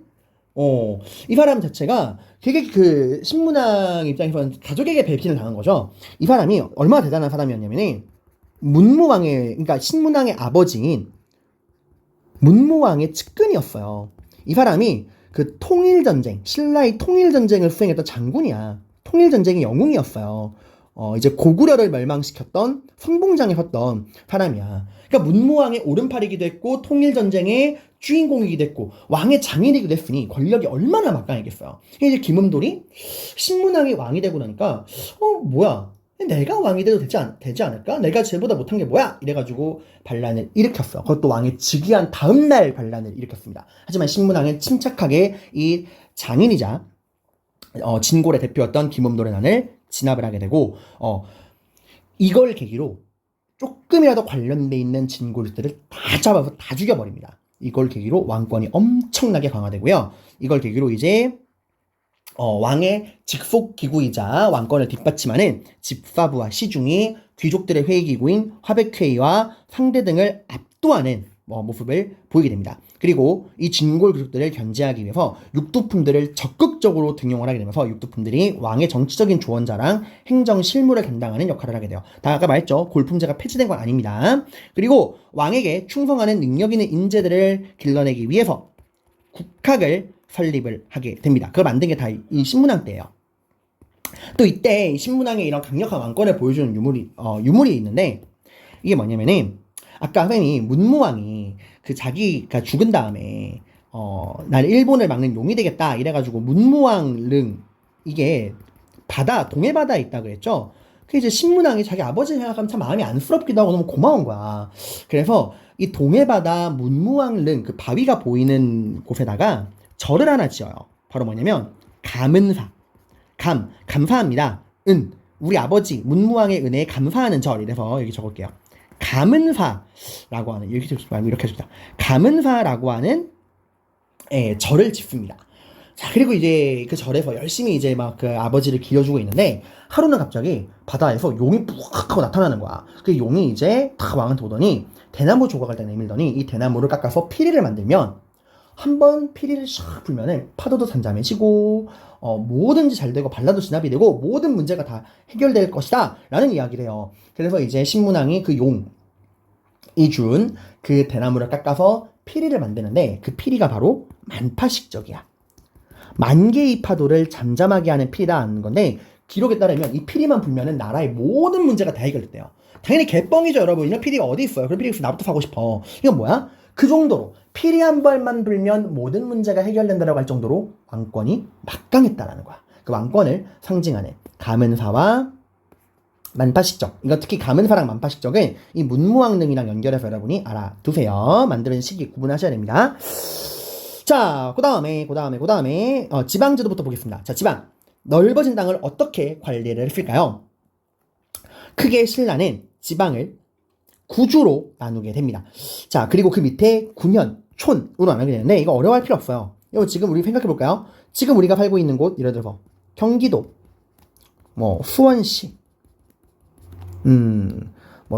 이 사람 자체가 되게 그 신문왕 입장에서는 가족에게 배신을 당한 거죠. 이 사람이 얼마나 대단한 사람이었냐면 문무왕의 그러니까 신문왕의 아버지인 문무왕의 측근이었어요. 이 사람이 그 통일전쟁, 신라의 통일전쟁을 수행했던 장군이야. 통일전쟁의 영웅이었어요. 이제 고구려를 멸망시켰던 선봉장에 섰던 사람이야. 그러니까 문무왕의 오른팔이기도 했고 통일전쟁의 주인공이기도 했고 왕의 장인이기도 했으니 권력이 얼마나 막강했겠어요. 이제 김음돌이 신문왕이 왕이 되고 나니까 뭐야 내가 왕이 돼도 되지 않을까? 내가 쟤보다 못한 게 뭐야? 이래가지고 반란을 일으켰어요. 그것도 왕이 즉위한 다음날 반란을 일으켰습니다. 하지만 신문왕은 침착하게 이 장인이자 진골의 대표였던 김음돌의 난을 진압을 하게 되고 이걸 계기로 조금이라도 관련돼 있는 진골들을 다 잡아서 다 죽여버립니다. 이걸 계기로 왕권이 엄청나게 강화되고요. 이걸 계기로 이제 왕의 직속 기구이자 왕권을 뒷받침하는 집사부와 시중이 귀족들의 회의기구인 화백회의와 상대 등을 압도하는 모습을 보이게 됩니다. 그리고 이 진골 귀족들을 견제하기 위해서 육두품들을 적극적으로 등용을 하게 되면서 육두품들이 왕의 정치적인 조언자랑 행정 실무를 담당하는 역할을 하게 돼요. 다 아까 말했죠. 골품제가 폐지된 건 아닙니다. 그리고 왕에게 충성하는 능력 있는 인재들을 길러내기 위해서 국학을 설립을 하게 됩니다. 그걸 만든 게 다 이 신문왕 때예요. 또 이때 신문왕의 이런 강력한 왕권을 보여주는 유물이 있는데 이게 뭐냐면은 아까 선생님이 문무왕이 그 자기가 죽은 다음에 날 일본을 막는 용이 되겠다 이래가지고 문무왕릉 이게 동해바다에 있다 그랬죠. 그 이제 신문왕이 자기 아버지 생각하면 참 마음이 안쓰럽기도 하고 너무 고마운 거야. 그래서 이 동해바다 문무왕릉 그 바위가 보이는 곳에다가 절을 하나 지어요. 바로 뭐냐면 감은사. 감사합니다. 우리 아버지 문무왕의 은혜에 감사하는 절. 이래서 여기 적을게요. 감은사라고 하는 이렇게 적지 말고 이렇게 해줍니다. 감은사라고 하는 절을 짓습니다. 자, 그리고 이제 그 절에서 열심히 이제 막 그 아버지를 기려주고 있는데 하루는 갑자기 바다에서 용이 푹 하고 나타나는 거야. 그 용이 이제 다 왕한테 오더니 대나무 조각을 딱 내밀더니 이 대나무를 깎아서 피리를 만들면 한번 피리를 샥 불면은 파도도 잠잠해지고 뭐든지 잘 되고 발라도 진압이 되고 모든 문제가 다 해결될 것이다 라는 이야기를 해요. 그래서 이제 신문왕이 그 용이 준 그 대나무를 깎아서 피리를 만드는데 그 피리가 바로 만파식적이야. 만 개의 파도를 잠잠하게 하는 피리라는 건데 기록에 따르면 이 피리만 불면은 나라의 모든 문제가 다 해결됐대요. 당연히 개뻥이죠 여러분. 이런 피리가 어디 있어요. 그런 피리 있으면 나부터 사고 싶어. 이건 뭐야? 그 정도로 피리 한 발만 불면 모든 문제가 해결된다라고 할 정도로 왕권이 막강했다라는 거야. 그 왕권을 상징하는 가문사와 만파식적. 이거 특히 가문사랑 만파식적은 이 문무왕릉이랑 연결해서 여러분이 알아두세요. 만드는 시기 구분하셔야 됩니다. 자, 그 다음에 지방제도부터 보겠습니다. 자, 지방. 넓어진 땅을 어떻게 관리를 했을까요? 크게 신라는 지방을 구주로 나누게 됩니다. 자, 그리고 그 밑에 군현, 촌으로 나누게 되는데 이거 어려워할 필요 없어요. 이거 지금 우리 생각해 볼까요? 지금 우리가 살고 있는 곳, 예를 들어서 경기도, 수원시,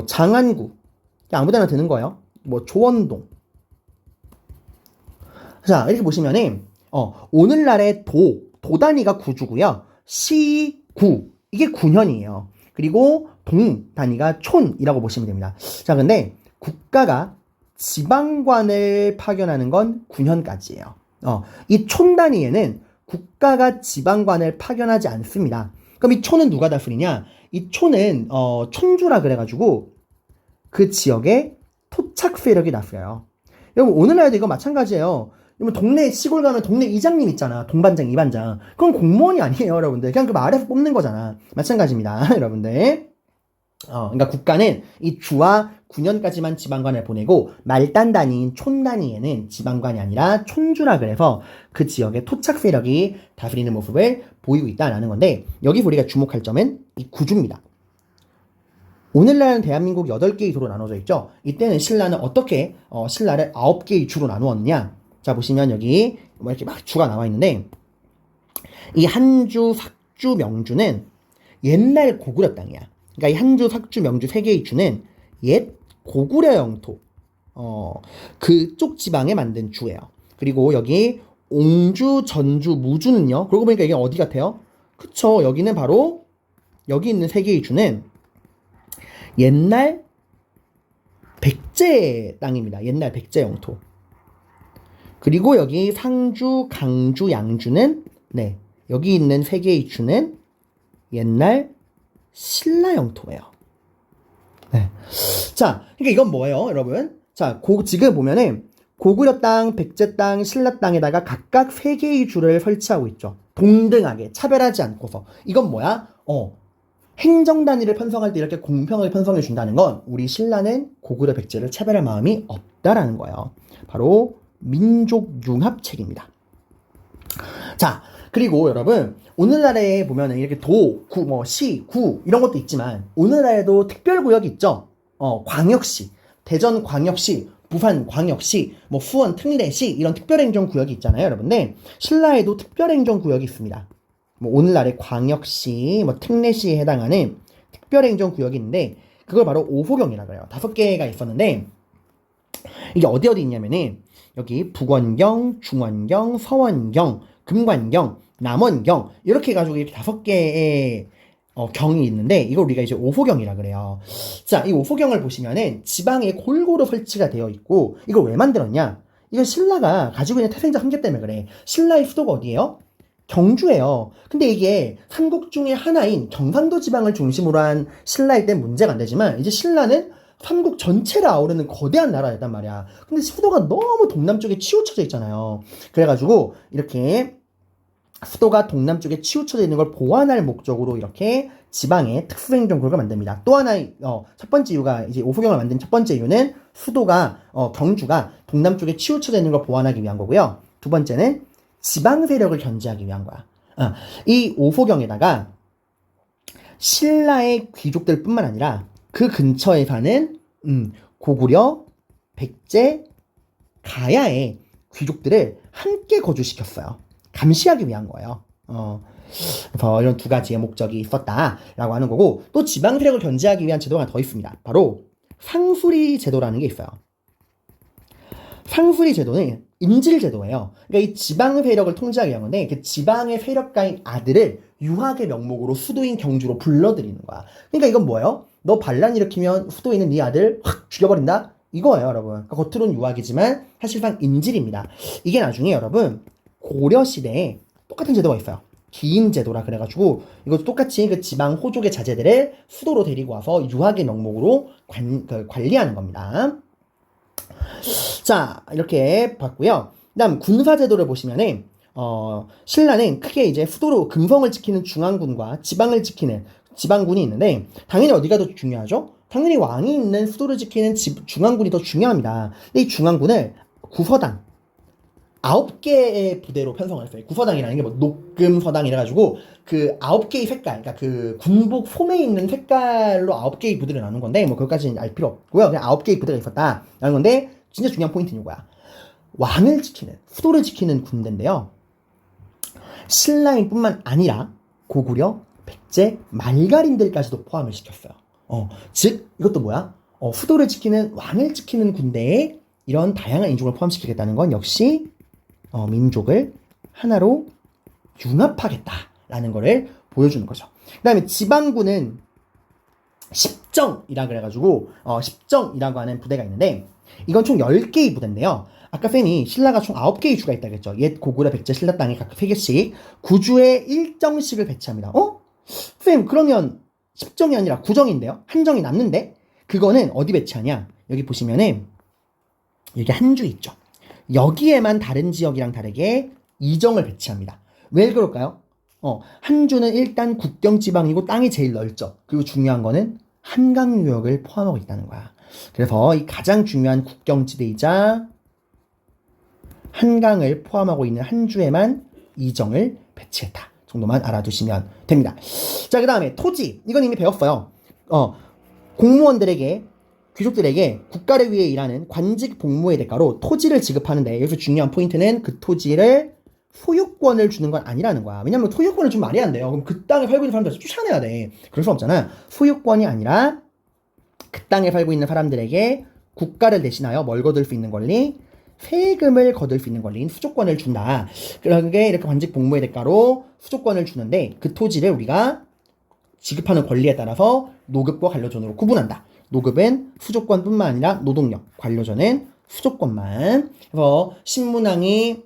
장안구, 아무데나 되는 거예요. 조원동. 자, 이렇게 보시면은 오늘날의 도 단위가 구주고요. 시, 구 이게 군현이에요. 그리고 동 단위가 촌이라고 보시면 됩니다. 자, 근데 국가가 지방관을 파견하는 건 군현까지예요. 이 촌 단위에는 국가가 지방관을 파견하지 않습니다. 그럼 이 촌은 누가 다스리냐? 이 촌은 촌주라 그래가지고 그 지역의 토착 세력이 다스려요. 여러분 오늘날도 이거 마찬가지예요. 동네 시골 가면 동네 이장님 있잖아. 동반장, 이반장. 그건 공무원이 아니에요, 여러분들. 그냥 그 말에서 뽑는 거잖아. 마찬가지입니다, 여러분들. 그러니까 국가는 이 주와 군현까지만 지방관을 보내고 말단 단위인 촌 단위에는 지방관이 아니라 촌주라 그래서 그 지역의 토착 세력이 다스리는 모습을 보이고 있다라는 건데 여기서 우리가 주목할 점은 이 구주입니다. 오늘날은 대한민국 8개의 도로 나눠져 있죠. 이때는 신라는 어떻게 신라를 9개의 주로 나누었느냐? 자, 보시면 여기 이렇게 막 주가 나와 있는데 이 한주, 삭주, 명주는 옛날 고구려 땅이야. 그러니까 이 한주, 삭주, 명주 3개의 주는 옛 고구려 영토 그쪽 지방에 만든 주예요. 그리고 여기 옹주, 전주, 무주는요. 그러고 보니까 이게 어디 같아요? 그쵸. 여기는 바로 여기 있는 3개의 주는 옛날 백제 땅입니다. 옛날 백제 영토. 그리고 여기 상주, 강주, 양주는 여기 있는 3개의 주는 옛날 신라 영토예요. 자, 그러니까 이건 뭐예요, 여러분? 자, 지금 보면은 고구려 땅, 백제 땅, 신라 땅에다가 각각 3개의 주를 설치하고 있죠. 동등하게 차별하지 않고서. 이건 뭐야? 행정 단위를 편성할 때 이렇게 공평하게 편성해 준다는 건 우리 신라는 고구려, 백제를 차별할 마음이 없다라는 거예요. 바로 민족 융합책입니다. 자, 그리고 여러분 오늘날에 보면은 이렇게 도, 구, 시, 구 이런 것도 있지만 오늘날에도 특별구역이 있죠. 광역시, 대전 광역시, 부산 광역시, 수원 특례시 이런 특별행정구역이 있잖아요, 여러분들. 신라에도 특별행정구역이 있습니다. 오늘날의 광역시, 특례시에 해당하는 특별행정구역이 있는데 그걸 바로 오호경이라고 해요. 5개가 있었는데 이게 어디 있냐면은 여기 북원경, 중원경, 서원경, 금관경, 남원경 이렇게 해가지고 이렇게 5개의 경이 있는데 이걸 우리가 이제 오호경이라 그래요. 자, 이 오호경을 보시면은 지방에 골고루 설치가 되어 있고 이걸 왜 만들었냐? 이건 신라가 가지고 있는 태생적 한계 때문에 그래. 신라의 수도가 어디예요? 경주예요. 근데 이게 삼국 중에 하나인 경상도 지방을 중심으로 한 신라일 땐 문제가 안 되지만 이제 신라는 삼국 전체를 아우르는 거대한 나라였단 말이야. 근데 수도가 너무 동남쪽에 치우쳐져 있잖아요. 그래가지고 이렇게 수도가 동남쪽에 치우쳐져 있는 걸 보완할 목적으로 이렇게 지방의 특수행정구역을 만듭니다. 또 하나의 첫 번째 이유가 이제 오호경을 만든 첫 번째 이유는 수도가 경주가 동남쪽에 치우쳐져 있는 걸 보완하기 위한 거고요. 두 번째는 지방 세력을 견제하기 위한 거야. 이 오호경에다가 신라의 귀족들뿐만 아니라 그 근처에 사는 고구려, 백제, 가야의 귀족들을 함께 거주시켰어요. 감시하기 위한 거예요. 그래서 이런 2가지의 목적이 있었다라고 하는 거고 또 지방 세력을 견제하기 위한 제도가 더 있습니다. 바로 상수리 제도라는 게 있어요. 상수리 제도는 인질 제도예요. 그러니까 이 지방 세력을 통제하기 위한 건데 그 지방의 세력가인 아들을 유학의 명목으로 수도인 경주로 불러들이는 거야. 그러니까 이건 뭐예요? 너 반란 일으키면 수도에 있는 네 아들 확 죽여버린다? 이거예요, 여러분. 그러니까 겉으로는 유학이지만 사실상 인질입니다. 이게 나중에 여러분 고려 시대에 똑같은 제도가 있어요. 기인 제도라 그래가지고 이것도 똑같이 그 지방 호족의 자제들을 수도로 데리고 와서 유학의 명목으로 관리하는 겁니다. 자, 이렇게 봤고요. 그다음 군사 제도를 보시면은 신라는 크게 이제 수도로 금성을 지키는 중앙군과 지방을 지키는 지방군이 있는데 당연히 어디가 더 중요하죠? 당연히 왕이 있는 수도를 지키는 중앙군이 더 중요합니다. 근데 이 중앙군을 구서당 9개의 부대로 편성을 했어요. 구서당이라는 게 뭐 녹금 서당 이래가지고 그 9개의 색깔, 그러니까 그 군복 솜에 있는 색깔로 9개의 부대를 나눈 건데 뭐 그것까지는 알 필요 없고요. 그냥 9개의 부대가 있었다라는 건데 진짜 중요한 포인트는 이거야. 왕을 지키는, 수도를 지키는 군대인데요. 신라인뿐만 아니라 고구려, 백제, 말갈인들까지도 포함을 시켰어요. 즉 이것도 뭐야? 수도를 지키는 왕을 지키는 군대에 이런 다양한 인종을 포함시키겠다는 건 역시 민족을 하나로 융합하겠다라는 거를 보여주는 거죠. 그 다음에 지방군은 십정이라 그래가지고 십정이라고 하는 부대가 있는데 이건 총 10개의 부대인데요. 아까 쌤이 신라가 총 9개의 주가 있다고 했죠. 옛 고구려, 백제, 신라 땅에 각각 3개씩 구주에 일정씩을 배치합니다. 쌤 그러면 10정이 아니라 9정인데요? 한 정이 남는데 그거는 어디 배치하냐? 여기 보시면은 여기 한 주 있죠. 여기에만 다른 지역이랑 다르게 2정을 배치합니다. 왜 그럴까요? 한 주는 일단 국경지방이고 땅이 제일 넓죠. 그리고 중요한 거는 한강유역을 포함하고 있다는 거야. 그래서 이 가장 중요한 국경지대이자 한강을 포함하고 있는 한 주에만 2정을 배치했다 정도만 알아두시면 됩니다. 자, 그 다음에 토지. 이건 이미 배웠어요. 공무원들에게 귀족들에게 국가를 위해 일하는 관직 복무의 대가로 토지를 지급하는데 여기서 중요한 포인트는 그 토지를 소유권을 주는 건 아니라는 거야. 왜냐면 소유권을 주면 말이 안 돼요. 그럼 그 땅에 살고 있는 사람들 쫓아내야 돼. 그럴 수 없잖아. 소유권이 아니라 그 땅에 살고 있는 사람들에게 국가를 대신하여 뭘 거둘 수 있는 권리? 세금을 거둘 수 있는 권리인 수조권을 준다. 그러게 이렇게 관직 복무의 대가로 수조권을 주는데 그 토지를 우리가 지급하는 권리에 따라서 노급과 관료전으로 구분한다. 노급은 수조권뿐만 아니라 노동력, 관료전은 수조권만. 그래서 신문왕이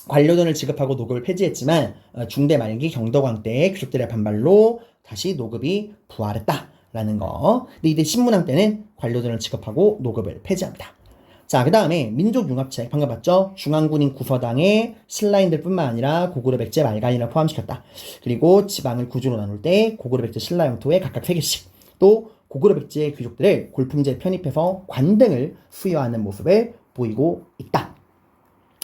관료전을 지급하고 노급을 폐지했지만 중대 말기 경덕왕 때 귀족들의 반발로 다시 노급이 부활했다라는 거. 근데 이때 신문왕 때는 관료전을 지급하고 노급을 폐지합니다. 자, 그 다음에 민족융합책 방금 봤죠? 중앙군인 구서당에 신라인들뿐만 아니라 고구려, 백제, 말간인을 포함시켰다. 그리고 지방을 구주로 나눌 때 고구려, 백제, 신라 영토에 각각 3개씩 또 고구려, 백제 귀족들을 골품제에 편입해서 관등을 수여하는 모습을 보이고 있다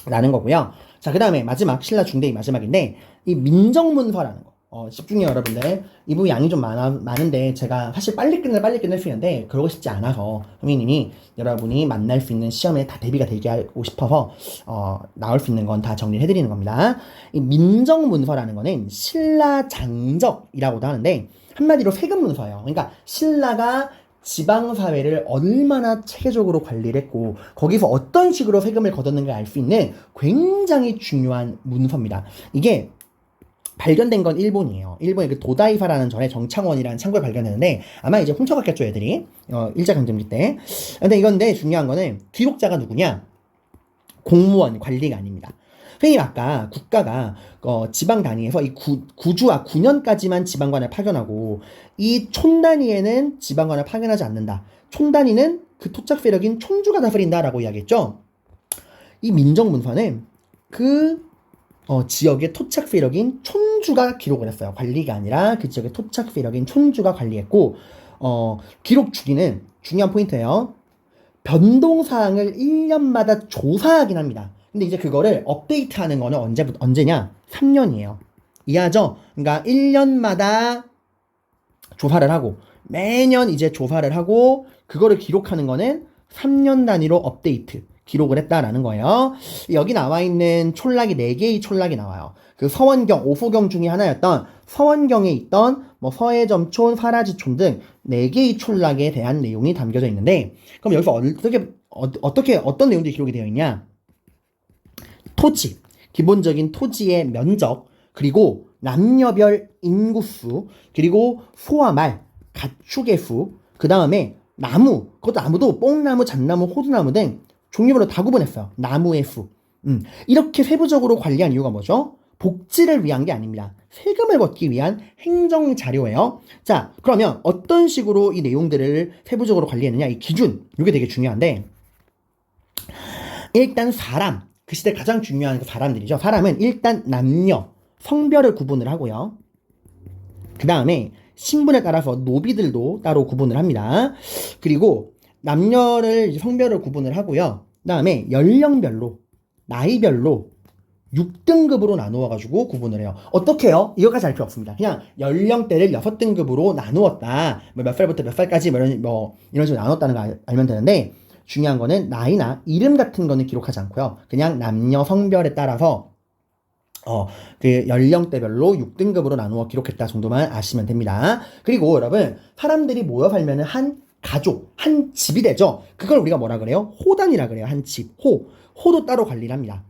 라는 거고요. 자, 그 다음에 마지막 신라 중대의 마지막인데 이 민정문서라는 거. 집중해요 여러분들. 이 부분 양이 좀 많은데 제가 사실 빨리 끝낼 수 있는데 그러고 싶지 않아서 선생님이 여러분이 만날 수 있는 시험에 다 대비가 되게 하고 싶어서 나올 수 있는 건 다 정리를 해드리는 겁니다. 이 민정문서라는 거는 신라 장적이라고도 하는데 한마디로 세금 문서예요. 그러니까 신라가 지방사회를 얼마나 체계적으로 관리를 했고 거기서 어떤 식으로 세금을 걷었는가 알 수 있는 굉장히 중요한 문서입니다. 이게 발견된 건 일본이에요. 일본의 그 도다이사라는 절에 정창원이라는 창고에 발견했는데 아마 이제 훔쳐갔겠죠 애들이 일제강점기 때. 근데 이건데 중요한 거는 기록자가 누구냐? 공무원 관리가 아닙니다. 선생님 아까 국가가 지방 단위에서 이 구주와 9년까지만 지방관을 파견하고 이 촌 단위에는 지방관을 파견하지 않는다. 촌 단위는 그 토착 세력인 촌주가 다스린다라고 이야기했죠. 이 민정문서는 그 지역의 토착 세력인 촌주가 기록을 했어요. 관리가 아니라 그 지역의 토착 세력인 촌주가 관리했고 기록 주기는 중요한 포인트예요. 변동사항을 1년마다 조사하긴 합니다. 근데 이제 그거를 업데이트하는 거는 언제냐? 3년이에요. 이해하죠? 그러니까 1년마다 조사를 하고 매년 이제 조사를 하고 그거를 기록하는 거는 3년 단위로 업데이트 기록을 했다라는 거예요. 여기 나와 있는 촌락이 4개의 촌락이 나와요. 그 서원경, 오소경 중에 하나였던 서원경에 있던 뭐 서해점촌, 사라지촌 등 4개의 촌락에 대한 내용이 담겨져 있는데, 그럼 여기서 어떤 내용들이 기록이 되어 있냐? 토지, 기본적인 토지의 면적, 그리고 남녀별 인구수, 그리고 소와 말, 가축의 수, 그 다음에 나무, 그것도 나무도 뽕나무, 잣나무, 호두나무 등 종류별로 다 구분했어요. 나무의 수. 이렇게 세부적으로 관리한 이유가 뭐죠? 복지를 위한 게 아닙니다. 세금을 걷기 위한 행정 자료예요. 자, 그러면 어떤 식으로 이 내용들을 세부적으로 관리했느냐? 이 기준, 이게 되게 중요한데, 일단 사람, 그 시대 가장 중요한 사람들이죠. 사람은 일단 남녀, 성별을 구분을 하고요. 그 다음에 신분에 따라서 노비들도 따로 구분을 합니다. 그리고 남녀를 성별을 구분을 하고요. 그 다음에 연령별로, 나이별로 6등급으로 나누어가지고 구분을 해요. 어떻게 해요? 이거까지 알 필요 없습니다. 그냥 연령대를 6등급으로 나누었다. 몇 살부터 몇 살까지 이런 식으로 나눴다는 거 알면 되는데, 중요한 거는 나이나 이름 같은 거는 기록하지 않고요. 그냥 남녀 성별에 따라서 그 연령대별로 6등급으로 나누어 기록했다 정도만 아시면 됩니다. 그리고 여러분, 사람들이 모여 살면은 한 가족, 한 집이 되죠. 그걸 우리가 뭐라 그래요? 호단이라 그래요. 한 집, 호도 따로 관리를 합니다.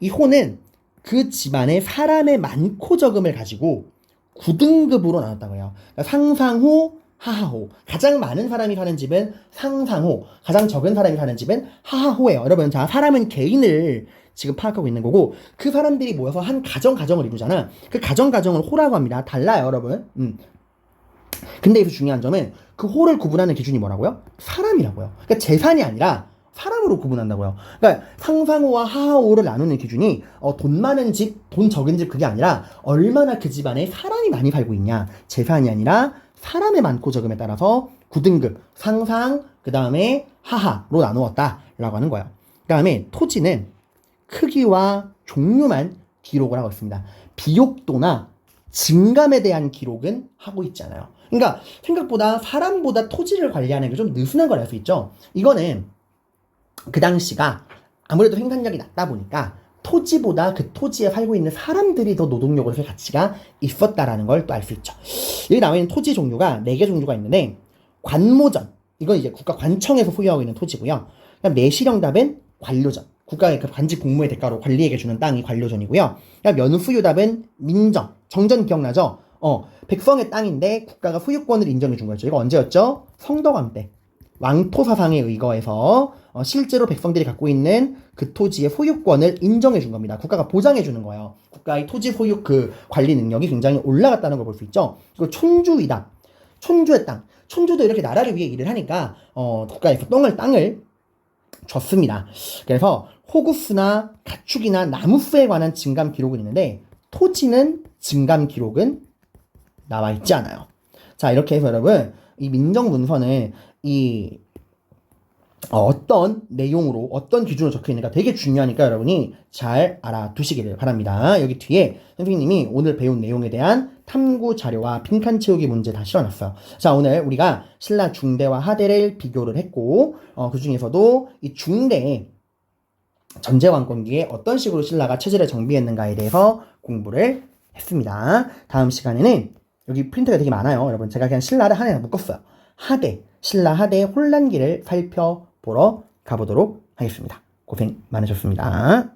이 호는 그 집안의 사람의 많고 적음을 가지고 9등급으로 나눴다고 해요. 그러니까 상상호, 하하호. 가장 많은 사람이 사는 집은 상상호, 가장 적은 사람이 사는 집은 하하호예요. 여러분, 자, 사람은 개인을 지금 파악하고 있는 거고, 그 사람들이 모여서 한 가정을 이루잖아. 그 가정을 호라고 합니다. 달라요, 여러분. 근데 여기서 중요한 점은 그 호를 구분하는 기준이 뭐라고요? 사람이라고요. 그러니까 재산이 아니라 사람으로 구분한다고요. 그러니까 상상호와 하하호를 나누는 기준이 돈 많은 집, 돈 적은 집, 그게 아니라 얼마나 그 집안에 사람이 많이 살고 있냐. 재산이 아니라 사람의 많고 적음에 따라서 9등급, 상상, 그 다음에 하하로 나누었다라고 하는 거예요. 그 다음에 토지는 크기와 종류만 기록을 하고 있습니다. 비옥도나 증감에 대한 기록은 하고 있지 않아요. 그러니까 생각보다 사람보다 토지를 관리하는 게 좀 느슨한 걸 알 수 있죠. 이거는 그 당시가 아무래도 생산력이 낮다 보니까 토지보다 그 토지에 살고 있는 사람들이 더 노동력으로 살 가치가 있었다라는 걸 또 알 수 있죠. 여기 나와 있는 토지 종류가 4개 종류가 있는데, 관모전, 이건 이제 국가 관청에서 소유하고 있는 토지고요. 그다음 내시령답은 관료전, 국가의 그 관직 공무의 대가로 관리에게 주는 땅이 관료전이고요. 그다음 면수유답은 민정, 정전 기억나죠? 백성의 땅인데 국가가 소유권을 인정해 준 거였죠. 이거 언제였죠? 성덕왕 때. 왕토사상에 의거해서 실제로 백성들이 갖고 있는 그 토지의 소유권을 인정해 준 겁니다. 국가가 보장해 주는 거예요. 국가의 토지 소유 그 관리 능력이 굉장히 올라갔다는 걸 볼 수 있죠. 그리고 촌주이다. 촌주의 땅. 촌주도 이렇게 나라를 위해 일을 하니까 국가에서 땅을 줬습니다. 그래서 호구수나 가축이나 나무수에 관한 증감 기록은 있는데, 토지는 증감 기록은 나와 있지 않아요. 자, 이렇게 해서 여러분, 이 민정문서는 이 어떤 내용으로 어떤 기준으로 적혀 있는가 되게 중요하니까 여러분이 잘 알아두시기를 바랍니다. 여기 뒤에 선생님이 오늘 배운 내용에 대한 탐구 자료와 빈칸 채우기 문제 다 실어놨어요. 자, 오늘 우리가 신라 중대와 하대를 비교를 했고, 그 중에서도 이 중대 전제왕권기에 어떤 식으로 신라가 체제를 정비했는가에 대해서 공부를 했습니다. 다음 시간에는 여기 프린터가 되게 많아요. 여러분, 제가 그냥 신라를 하나에 묶었어요. 하대, 신라 하대 혼란기를 살펴보러 가보도록 하겠습니다. 고생 많으셨습니다.